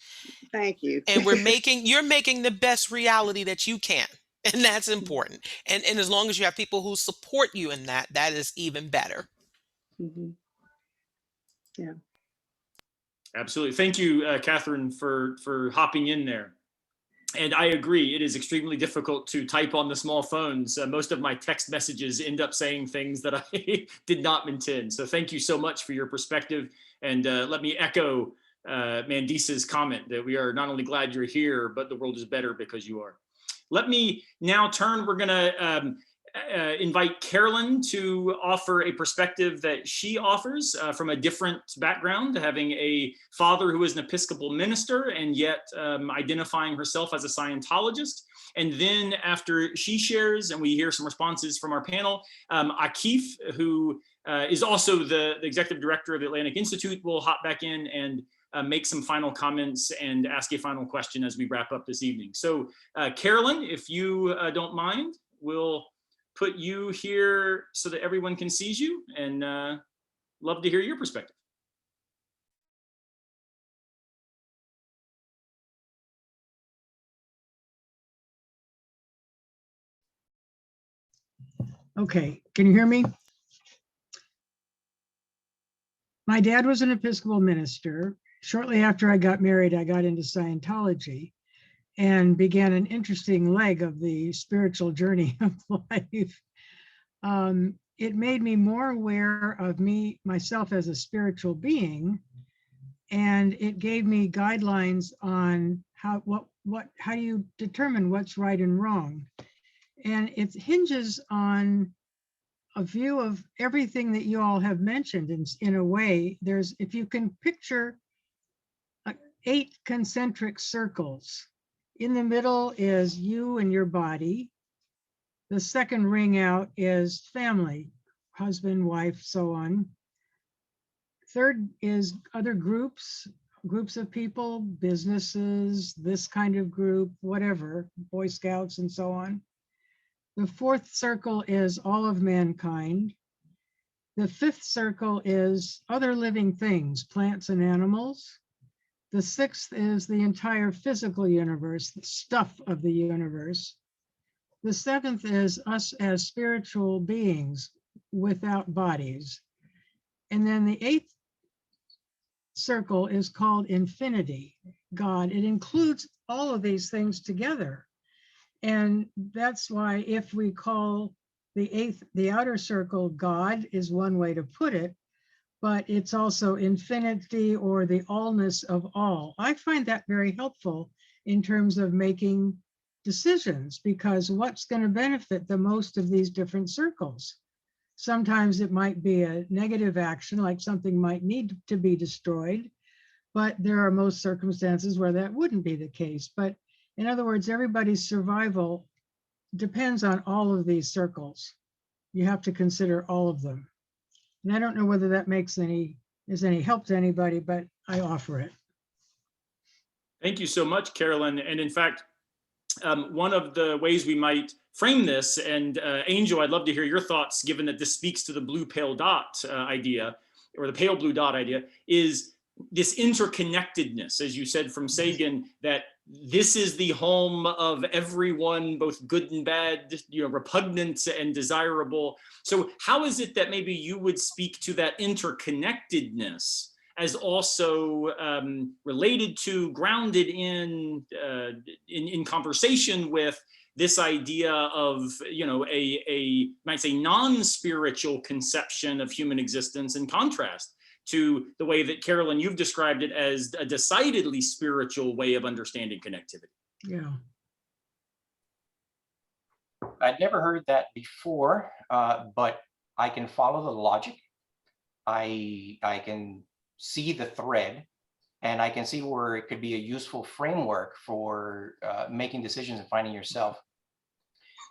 thank you. And you're making the best reality that you can. And that's important. And as long as you have people who support you in that, that is even better. Mhm. Yeah. Absolutely. Thank you, Catherine, for hopping in there. And I agree, it is extremely difficult to type on the small phones. Most of my text messages end up saying things that I did not intend. So thank you so much for your perspective. And let me echo Mandisa's comment that we are not only glad you're here, but the world is better because you are. Let me now turn, we're gonna invite Carolyn to offer a perspective that she offers from a different background, having a father who is an Episcopal minister and yet identifying herself as a Scientologist. And then after she shares and we hear some responses from our panel, Akif, who is also the executive director of the Atlantic Institute, will hop back in and make some final comments and ask a final question as we wrap up this evening. So Carolyn, if you don't mind, we'll put you here so that everyone can see you, and love to hear your perspective. Okay, can you hear me? My dad was an Episcopal minister. Shortly after I got married, I got into Scientology and began an interesting leg of the spiritual journey of life. It made me more aware of myself as a spiritual being, and it gave me guidelines on how you determine what's right and wrong. And it hinges on a view of everything that you all have mentioned in a way. If you can picture 8 concentric circles, in the middle is you and your body. The second ring out is family, husband, wife, so on. Third is other groups of people, businesses, this kind of group, whatever, Boy Scouts and so on. The fourth circle is all of mankind. The fifth circle is other living things, plants and animals. The sixth is the entire physical universe, the stuff of the universe. The seventh is us as spiritual beings without bodies. And then the eighth circle is called infinity, God. It includes all of these things together. And that's why if we call the outer circle God is one way to put it, but it's also infinity or the allness of all. I find that very helpful in terms of making decisions, because what's going to benefit the most of these different circles? Sometimes it might be a negative action, like something might need to be destroyed, but there are most circumstances where that wouldn't be the case. But in other words, everybody's survival depends on all of these circles. You have to consider all of them. And I don't know whether that is any help to anybody, but I offer it. Thank you so much, Carolyn. And in fact, one of the ways we might frame this, and Angel, I'd love to hear your thoughts, given that this speaks to the blue pale dot idea, or the pale blue dot idea, is this interconnectedness, as you said from Sagan, that this is the home of everyone, both good and bad, repugnant and desirable. So how is it that maybe you would speak to that interconnectedness as also related to, grounded in conversation with this idea of, a might say non-spiritual conception of human existence, in contrast to the way that, Carolyn, you've described it as a decidedly spiritual way of understanding connectivity? Yeah. I'd never heard that before, but I can follow the logic. I can see the thread, and I can see where it could be a useful framework for making decisions and finding yourself.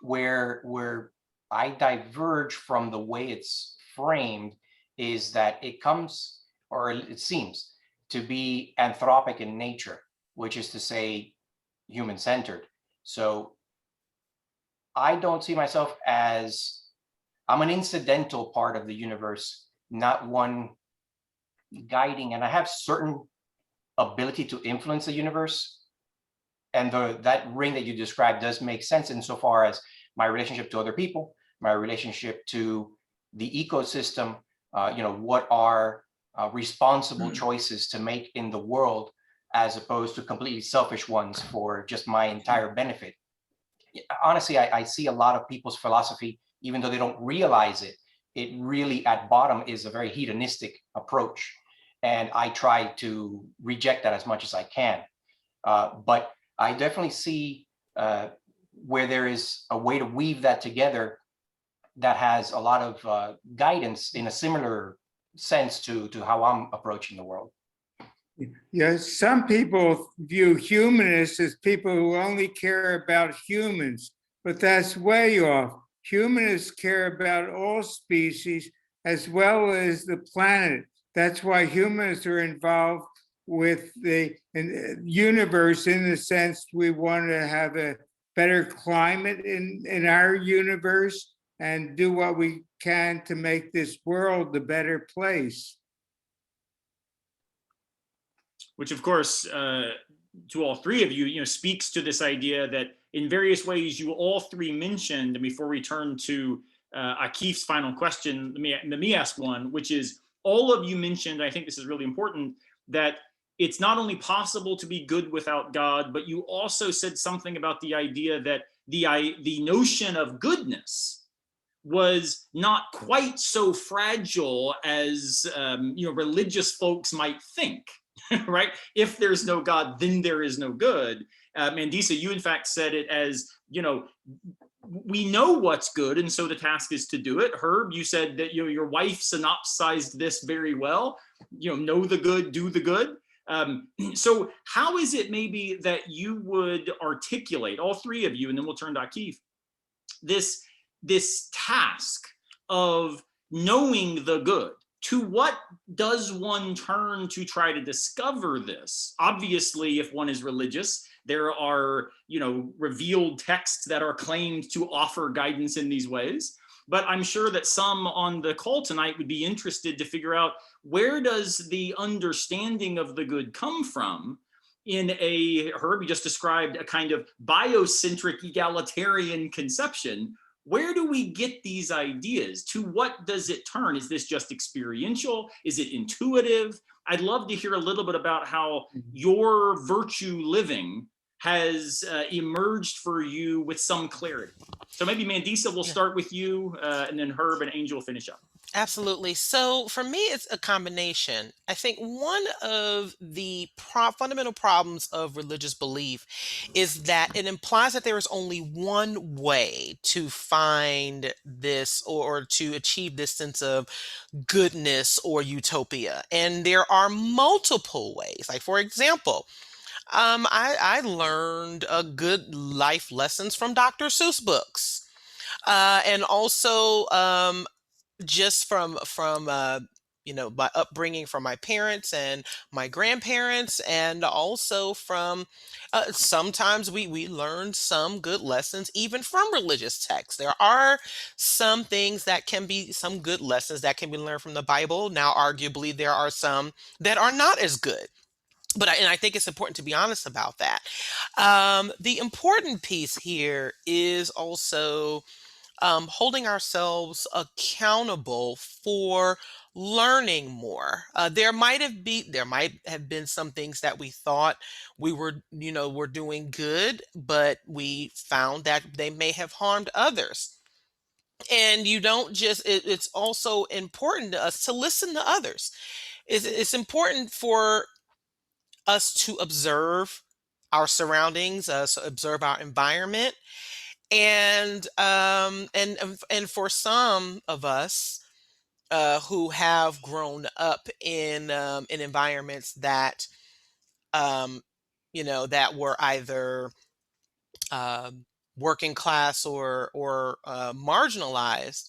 Where I diverge from the way it's framed is that it comes, or it seems to be anthropic in nature, which is to say human-centered. So I don't see myself as, I'm an incidental part of the universe, not one guiding, and I have certain ability to influence the universe. And that ring that you described does make sense insofar as my relationship to other people, my relationship to the ecosystem, what are responsible choices to make in the world, as opposed to completely selfish ones for just my entire benefit. Honestly, I see a lot of people's philosophy, even though they don't realize it, it really at bottom is a very hedonistic approach. And I try to reject that as much as I can. But I definitely see where there is a way to weave that together that has a lot of guidance in a similar sense to how I'm approaching the world. Yes, some people view humanists as people who only care about humans, but that's way off. Humanists care about all species as well as the planet. That's why humanists are involved with the universe, in the sense we want to have a better climate in our universe and do what we can to make this world a better place. Which, of course, to all three of you, speaks to this idea that in various ways you all three mentioned. And before we turn to Akif's final question, let me ask one, which is, all of you mentioned, I think this is really important, that it's not only possible to be good without God, but you also said something about the idea that the notion of goodness was not quite so fragile as religious folks might think. Right? If there's no God, then there is no good. Mandisa, you in fact said it as, we know what's good, and so the task is to do it. Herb, you said that your wife synopsized this very well. Know the good, do the good. So how is it maybe that you would articulate, all three of you, and then we'll turn to Akif, this task of knowing the good? To what does one turn to try to discover this? Obviously, if one is religious, there are, revealed texts that are claimed to offer guidance in these ways. but I'm sure that some on the call tonight would be interested to figure out, where does the understanding of the good come from in Herb, you just described a kind of biocentric egalitarian conception. Where do we get these ideas? To what does it turn? Is this just experiential? Is it intuitive? I'd love to hear a little bit about how your virtue living has emerged for you with some clarity. So maybe Mandisa, we'll start with you, and then Herb and Angel will finish up. Absolutely. So for me, it's a combination. I think one of the fundamental problems of religious belief is that it implies that there is only one way to find this, or to achieve this sense of goodness or utopia. And there are multiple ways. Like, for example, I learned good life lessons from Dr. Seuss books. And also, just from my upbringing from my parents and my grandparents, and also from sometimes we learn some good lessons even from religious texts. There are some things that can be some good lessons that can be learned from the Bible. Now, arguably, there are some that are not as good. But I think it's important to be honest about that. The important piece here is also holding ourselves accountable for learning more. There might have been some things that we thought we were doing good, but we found that they may have harmed others. And you don't just, it's also important to us to listen to others. It's important for us to observe our surroundings, so observe our environment, and for some of us who have grown up in environments that that were either working class or marginalized.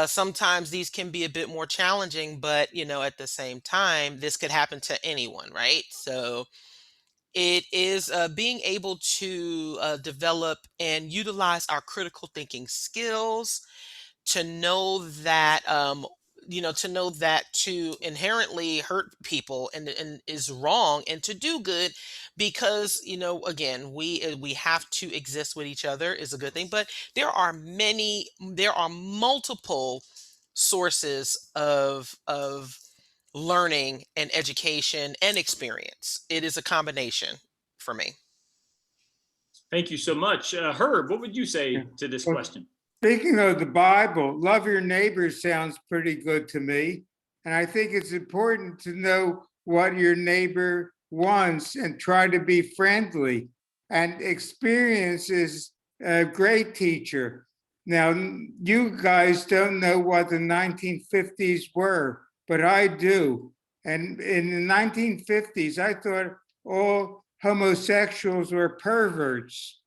Sometimes these can be a bit more challenging, but at the same time, this could happen to anyone, right? So it is being able to develop and utilize our critical thinking skills, to know that to inherently hurt people and is wrong, and to do good, because again, we have to exist with each other is a good thing. But there are multiple sources of learning and education and experience. It is a combination for me. Thank you so much. Herb, what would you say to this question? Speaking of the Bible, love your neighbor sounds pretty good to me. And I think it's important to know what your neighbor wants and try to be friendly. And experience is a great teacher. Now, you guys don't know what the 1950s were, but I do. And in the 1950s, I thought all homosexuals were perverts.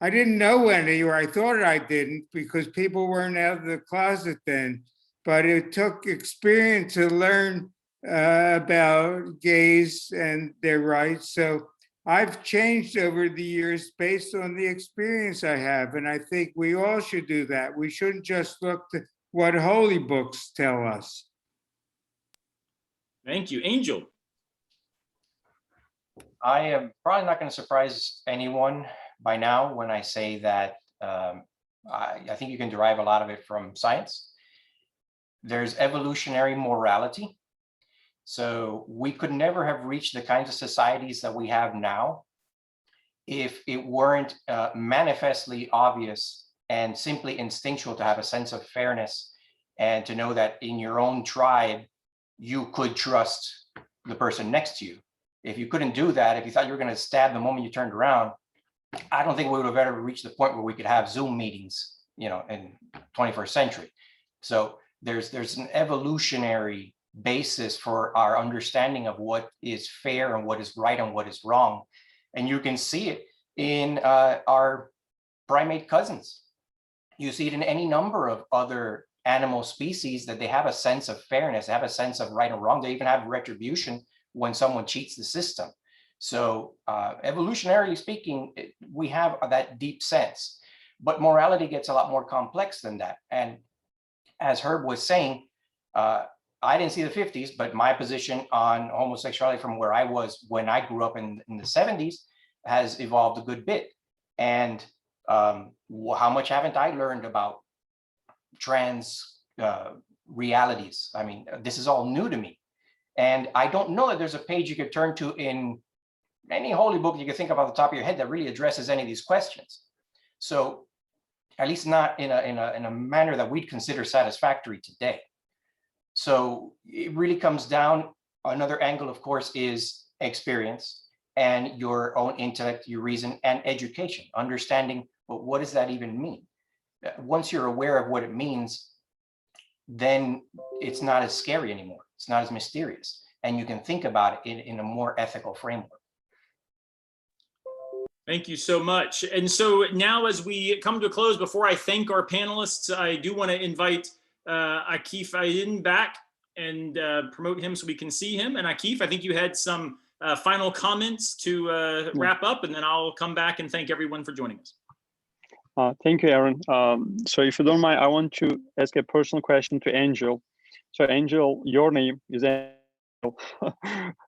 I didn't know any, or I thought I didn't, because people weren't out of the closet then. But it took experience to learn about gays and their rights. So I've changed over the years based on the experience I have. And I think we all should do that. We shouldn't just look to what holy books tell us. Thank you. Angel. I am probably not going to surprise anyone by now when I say that I think you can derive a lot of it from science. There's evolutionary morality. So we could never have reached the kinds of societies that we have now if it weren't manifestly obvious and simply instinctual to have a sense of fairness, and to know that in your own tribe, you could trust the person next to you. If you couldn't do that, if you thought you were going to stab the moment you turned around, I don't think we would have ever reached the point where we could have Zoom meetings, in 21st century. So there's an evolutionary basis for our understanding of what is fair and what is right and what is wrong. And you can see it in our primate cousins. You see it in any number of other animal species, that they have a sense of fairness, they have a sense of right and wrong. They even have retribution when someone cheats the system. So evolutionarily speaking, we have that deep sense, but morality gets a lot more complex than that. And as Herb was saying, I didn't see the 50s, but my position on homosexuality from where I was when I grew up in the 70s has evolved a good bit. And how much haven't I learned about trans realities? I mean, this is all new to me. And I don't know that there's a page you could turn to in any holy book you can think of off the top of your head that really addresses any of these questions. So at least not in a manner that we'd consider satisfactory today. So it really comes down, another angle, of course, is experience and your own intellect, your reason, and education, understanding, but what does that even mean? Once you're aware of what it means, then it's not as scary anymore. It's not as mysterious. And you can think about it in a more ethical framework. Thank you so much. And so now, as we come to a close, before I thank our panelists, I do want to invite Akif Aydin back and promote him so we can see him. And Akif, I think you had some final comments to wrap up, and then I'll come back and thank everyone for joining us. Thank you, Aaron. So if you don't mind, I want to ask a personal question to Angel. So Angel, your name is Angel.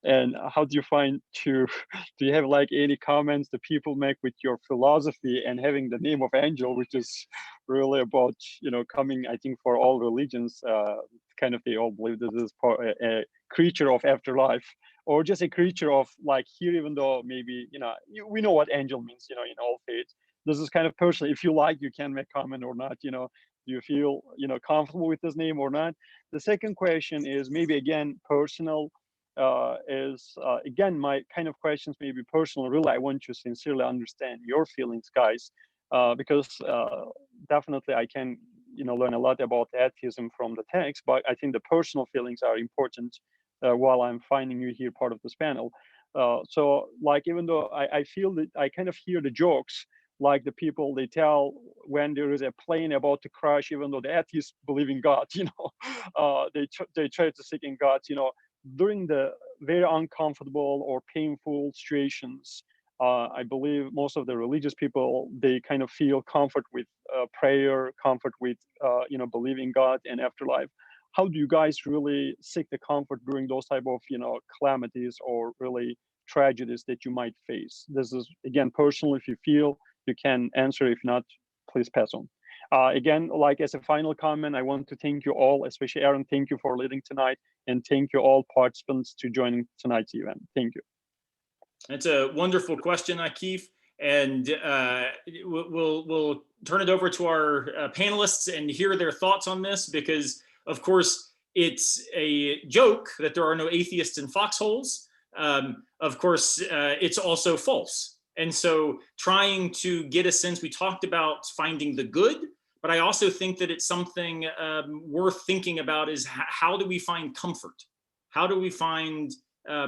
And how do you find do you have like any comments that people make with your philosophy and having the name of Angel, which is really about, coming, I think, for all religions, kind of they all believe this is a creature of afterlife, or just a creature of like here, even though maybe, we know what angel means, in all faiths. This is kind of personal. If you like, you can make comment or not, do you feel, comfortable with this name or not? The second question is maybe again, personal, again, my kind of questions may be personal. Really, I want to sincerely understand your feelings, guys, because definitely I can, learn a lot about atheism from the text, but I think the personal feelings are important while I'm finding you here part of this panel. So like, even though I feel that I kind of hear the jokes, like the people they tell when there is a plane about to crash, even though the atheists believe in God, they try to seek in God, during the very uncomfortable or painful situations. I believe most of the religious people, they kind of feel comfort with prayer, comfort with, believing God and afterlife. How do you guys really seek the comfort during those type of, calamities or really tragedies that you might face? This is, again, personal. If you feel you can answer. If not, please pass on. Again, like as a final comment, I want to thank you all, especially Aaron, thank you for leading tonight, and thank you all participants to joining tonight's event. Thank you. That's a wonderful question, Akif. And we'll turn it over to our panelists and hear their thoughts on this, because of course it's a joke that there are no atheists in foxholes. Of course, it's also false. And so trying to get a sense, we talked about finding the good, but I also think that it's something worth thinking about is how do we find comfort? How do we find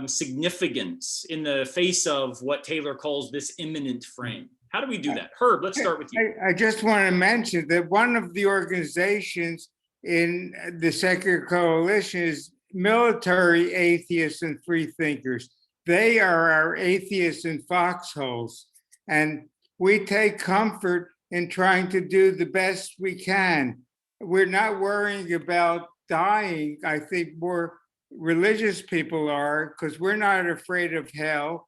significance in the face of what Taylor calls this imminent frame? How do we do that? Herb, let's start with you. I just want to mention that one of the organizations in the Secular Coalition is Military Atheists and Free Thinkers. They are our atheists in foxholes, and we take comfort in trying to do the best we can. We're not worrying about dying. I think more religious people are, because we're not afraid of hell.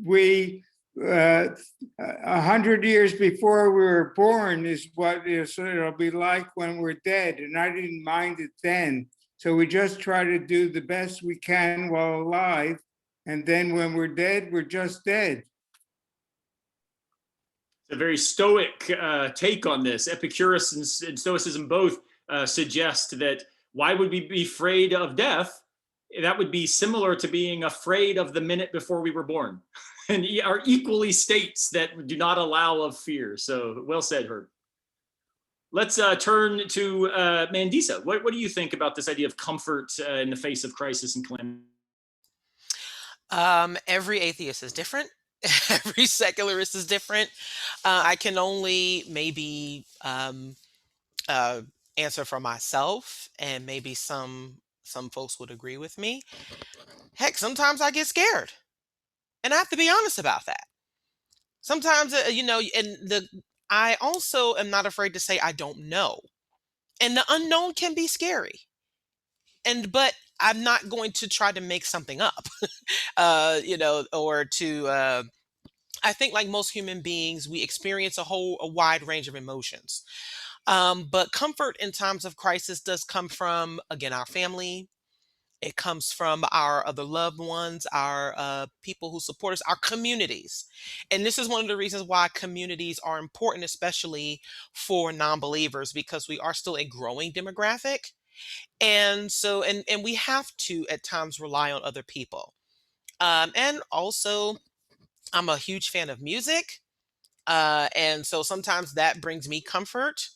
We 100 years before we were born is what it'll be like when we're dead, and I didn't mind it then. So we just try to do the best we can while alive. And then when we're dead, we're just dead. It's a very stoic take on this. Epicurus and Stoicism both suggest that why would we be afraid of death? That would be similar to being afraid of the minute before we were born, and are equally states that do not allow of fear. So well said, Herb. Let's turn to Mandisa. What do you think about this idea of comfort in the face of crisis and calamity? Every atheist is different. Every secularist is different. I can only maybe answer for myself, and maybe some folks would agree with me. Heck, sometimes I get scared, and I have to be honest about that. Sometimes, and I also am not afraid to say I don't know. And the unknown can be scary. But I'm not going to try to make something up, or to, I think like most human beings, we experience a wide range of emotions. But comfort in times of crisis does come from, again, our family. It comes from our other loved ones, our people who support us, our communities. And this is one of the reasons why communities are important, especially for non-believers, because we are still a growing demographic. And so, and we have to at times rely on other people. And also, I'm a huge fan of music. And so sometimes that brings me comfort.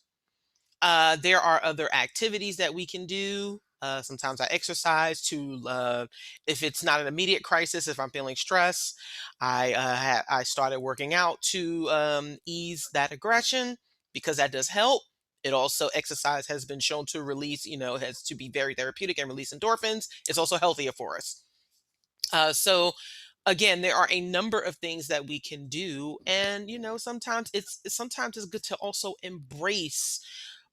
There are other activities that we can do. Sometimes I exercise to, if it's not an immediate crisis, if I'm feeling stress, I started working out to ease that aggression, because that does help. It also, exercise has been shown to release, has to be very therapeutic and release endorphins. It's also healthier for us. So again, there are a number of things that we can do, and sometimes it's good to also embrace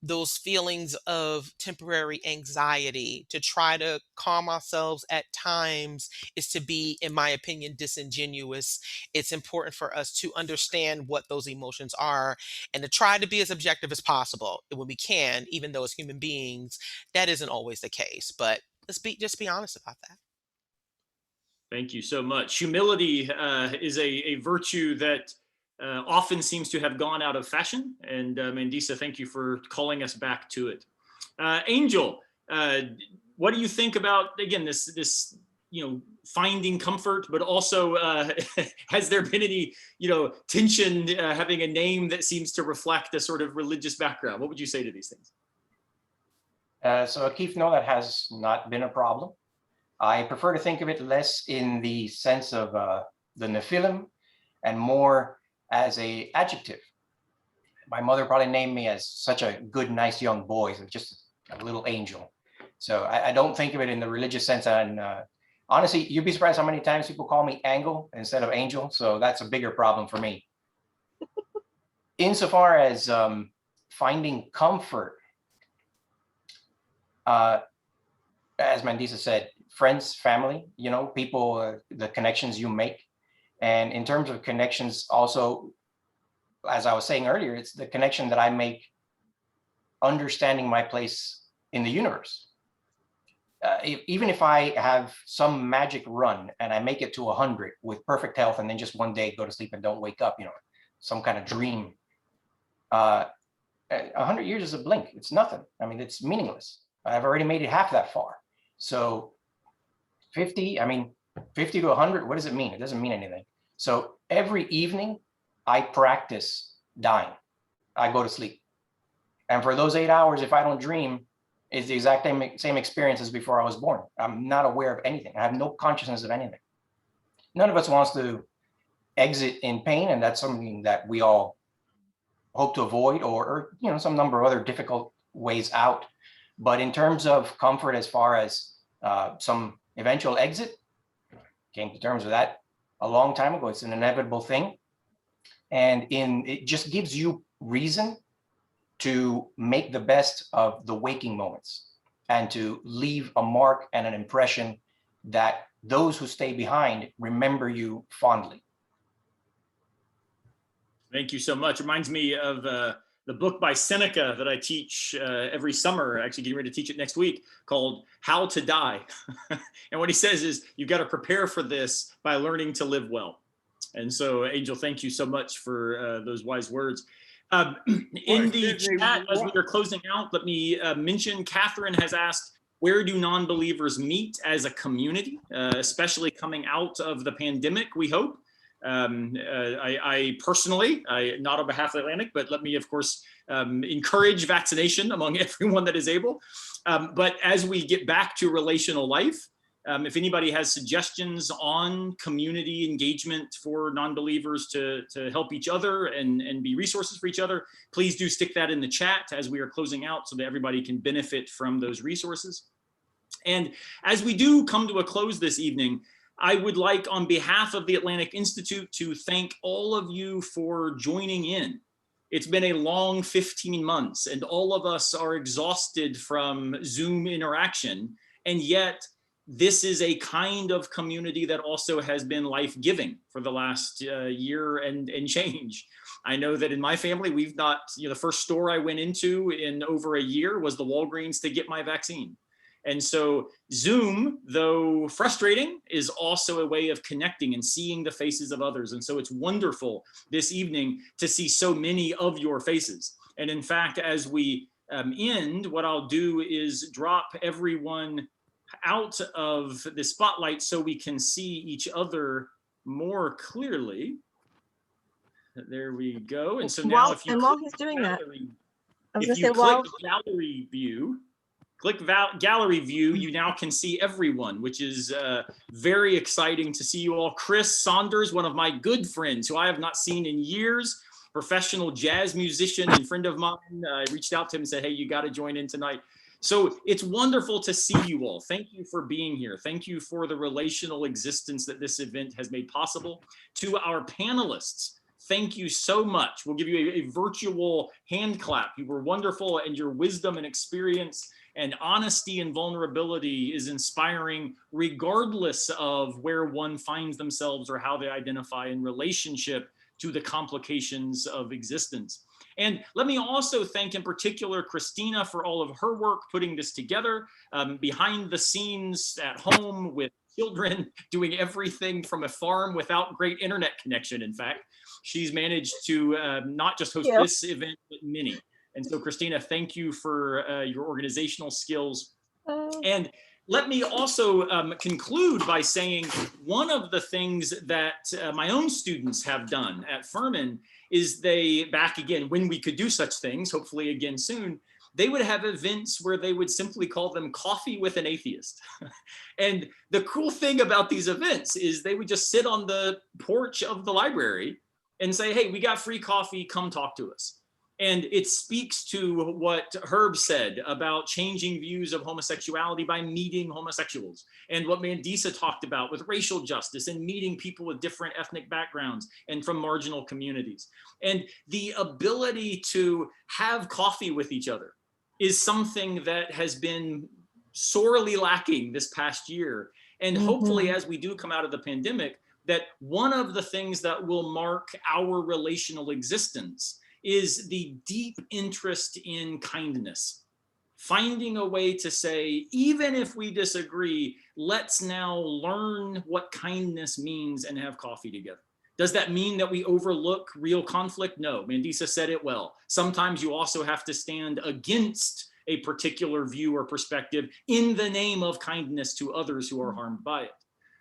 those feelings of temporary anxiety. To try to calm ourselves at times is to be, in my opinion, disingenuous. It's important for us to understand what those emotions are and to try to be as objective as possible when we can, even though as human beings, that isn't always the case. But just be honest about that. Thank you so much. Humility is a virtue that often seems to have gone out of fashion. And Mandisa, thank you for calling us back to it. Angel, what do you think about, again, this finding comfort, but also has there been any tension having a name that seems to reflect a sort of religious background? What would you say to these things? So Keith, no, that has not been a problem. I prefer to think of it less in the sense of the Nephilim and more as a adjective. My mother probably named me as such a good, nice young boy, so just a little angel. So I don't think of it in the religious sense. And honestly, you'd be surprised how many times people call me Angle instead of Angel. So that's a bigger problem for me. Insofar as finding comfort, as Mandisa said, friends, family, people, the connections you make. And in terms of connections also, as I was saying earlier, it's the connection that I make understanding my place in the universe. Even if I have some magic run and I make it to 100 with perfect health and then just one day go to sleep and don't wake up, some kind of dream, 100 years is a blink. It's nothing. I mean, it's meaningless. I've already made it half that far. So 50 to 100, what does it mean? It doesn't mean anything. So every evening I practice dying. I go to sleep. And for those 8 hours, if I don't dream, it's the exact same experience as before I was born. I'm not aware of anything. I have no consciousness of anything. None of us wants to exit in pain, and that's something that we all hope to avoid, or some number of other difficult ways out. But in terms of comfort, as far as some eventual exit, came to terms with that a long time ago. It's an inevitable thing. And it just gives you reason to make the best of the waking moments and to leave a mark and an impression that those who stay behind remember you fondly. Thank you so much. Reminds me of the book by Seneca that I teach every summer, actually getting ready to teach it next week, called How to Die. And what he says is, you've got to prepare for this by learning to live well. And so, Angel, thank you so much for those wise words. In the chat, as we are closing out, let me mention, Catherine has asked, where do non-believers meet as a community, especially coming out of the pandemic, we hope? I personally, not on behalf of Atlantic, but let me, of course, encourage vaccination among everyone that is able. But as we get back to relational life, if anybody has suggestions on community engagement for non-believers to help each other and be resources for each other, please do stick that in the chat as we are closing out so that everybody can benefit from those resources. And as we do come to a close this evening, I would like, on behalf of the Atlantic Institute, to thank all of you for joining in. It's been a long 15 months and all of us are exhausted from Zoom interaction. And yet this is a kind of community that also has been life-giving for the last year and change. I know that in my family, we've not, the first store I went into in over a year was the Walgreens to get my vaccine. And so Zoom, though frustrating, is also a way of connecting and seeing the faces of others. And so it's wonderful this evening to see so many of your faces. And in fact, as we end, what I'll do is drop everyone out of the spotlight so we can see each other more clearly. There we go. And so now if you while he's doing that, I was if gonna you say, click gallery view, gallery view, you now can see everyone, which is very exciting to see you all. Chris Saunders, one of my good friends who I have not seen in years, professional jazz musician and friend of mine. I reached out to him and said, hey, you got to join in tonight. So it's wonderful to see you all. Thank you for being here. Thank you for the relational existence that this event has made possible. To our panelists, thank you so much. We'll give you a virtual hand clap. You were wonderful, and your wisdom and experience and honesty and vulnerability is inspiring regardless of where one finds themselves or how they identify in relationship to the complications of existence. And let me also thank in particular Christina for all of her work putting this together, behind the scenes at home with children, doing everything from a farm without great internet connection. In fact, she's managed to not just host this event, but many. And so Christina, thank you for your organizational skills. And let me also conclude by saying one of the things that my own students have done at Furman is they, back again, when we could do such things, hopefully again soon, they would have events where they would simply call them Coffee with an Atheist. And the cool thing about these events is they would just sit on the porch of the library and say, hey, we got free coffee, come talk to us. And it speaks to what Herb said about changing views of homosexuality by meeting homosexuals, and what Mandisa talked about with racial justice and meeting people with different ethnic backgrounds and from marginal communities. And the ability to have coffee with each other is something that has been sorely lacking this past year. And hopefully, as we do come out of the pandemic, that one of the things that will mark our relational existence is the deep interest in kindness. Finding a way to say, even if we disagree, let's now learn what kindness means and have coffee together. Does that mean that we overlook real conflict? No, Mandisa said it well. Sometimes you also have to stand against a particular view or perspective in the name of kindness to others who are harmed by it.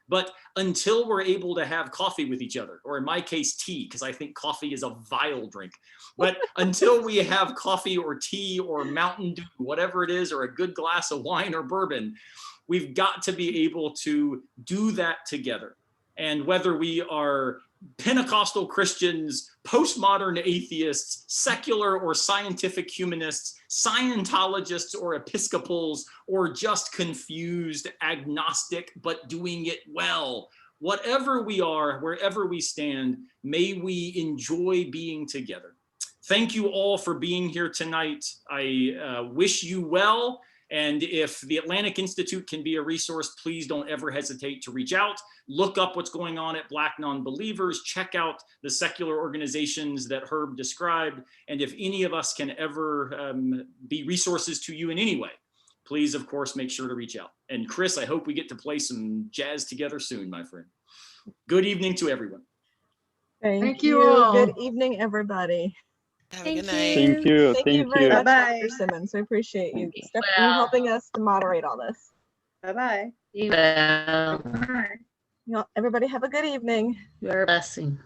But until we're able to have coffee with each other, or in my case, tea, because I think coffee is a vile drink. But until we have coffee or tea or Mountain Dew, whatever it is, or a good glass of wine or bourbon, we've got to be able to do that together. And whether we are Pentecostal Christians, postmodern atheists, secular or scientific humanists, Scientologists or Episcopals, or just confused agnostic, but doing it well. Whatever we are, wherever we stand, may we enjoy being together. Thank you all for being here tonight. I wish you well. And if the Atlantic Institute can be a resource, please don't ever hesitate to reach out. Look up what's going on at Black Nonbelievers. Check out the secular organizations that Herb described. And if any of us can ever be resources to you in any way, please, of course, make sure to reach out. And Chris, I hope we get to play some jazz together soon, my friend. Good evening to everyone. Thank you all. Good evening, everybody. Have a good night. Thank you. Thank you very much, Bye-bye. Dr. Simmons. I appreciate you helping us to moderate all this. Bye-bye. Well, Everybody have a good evening. you're a blessing.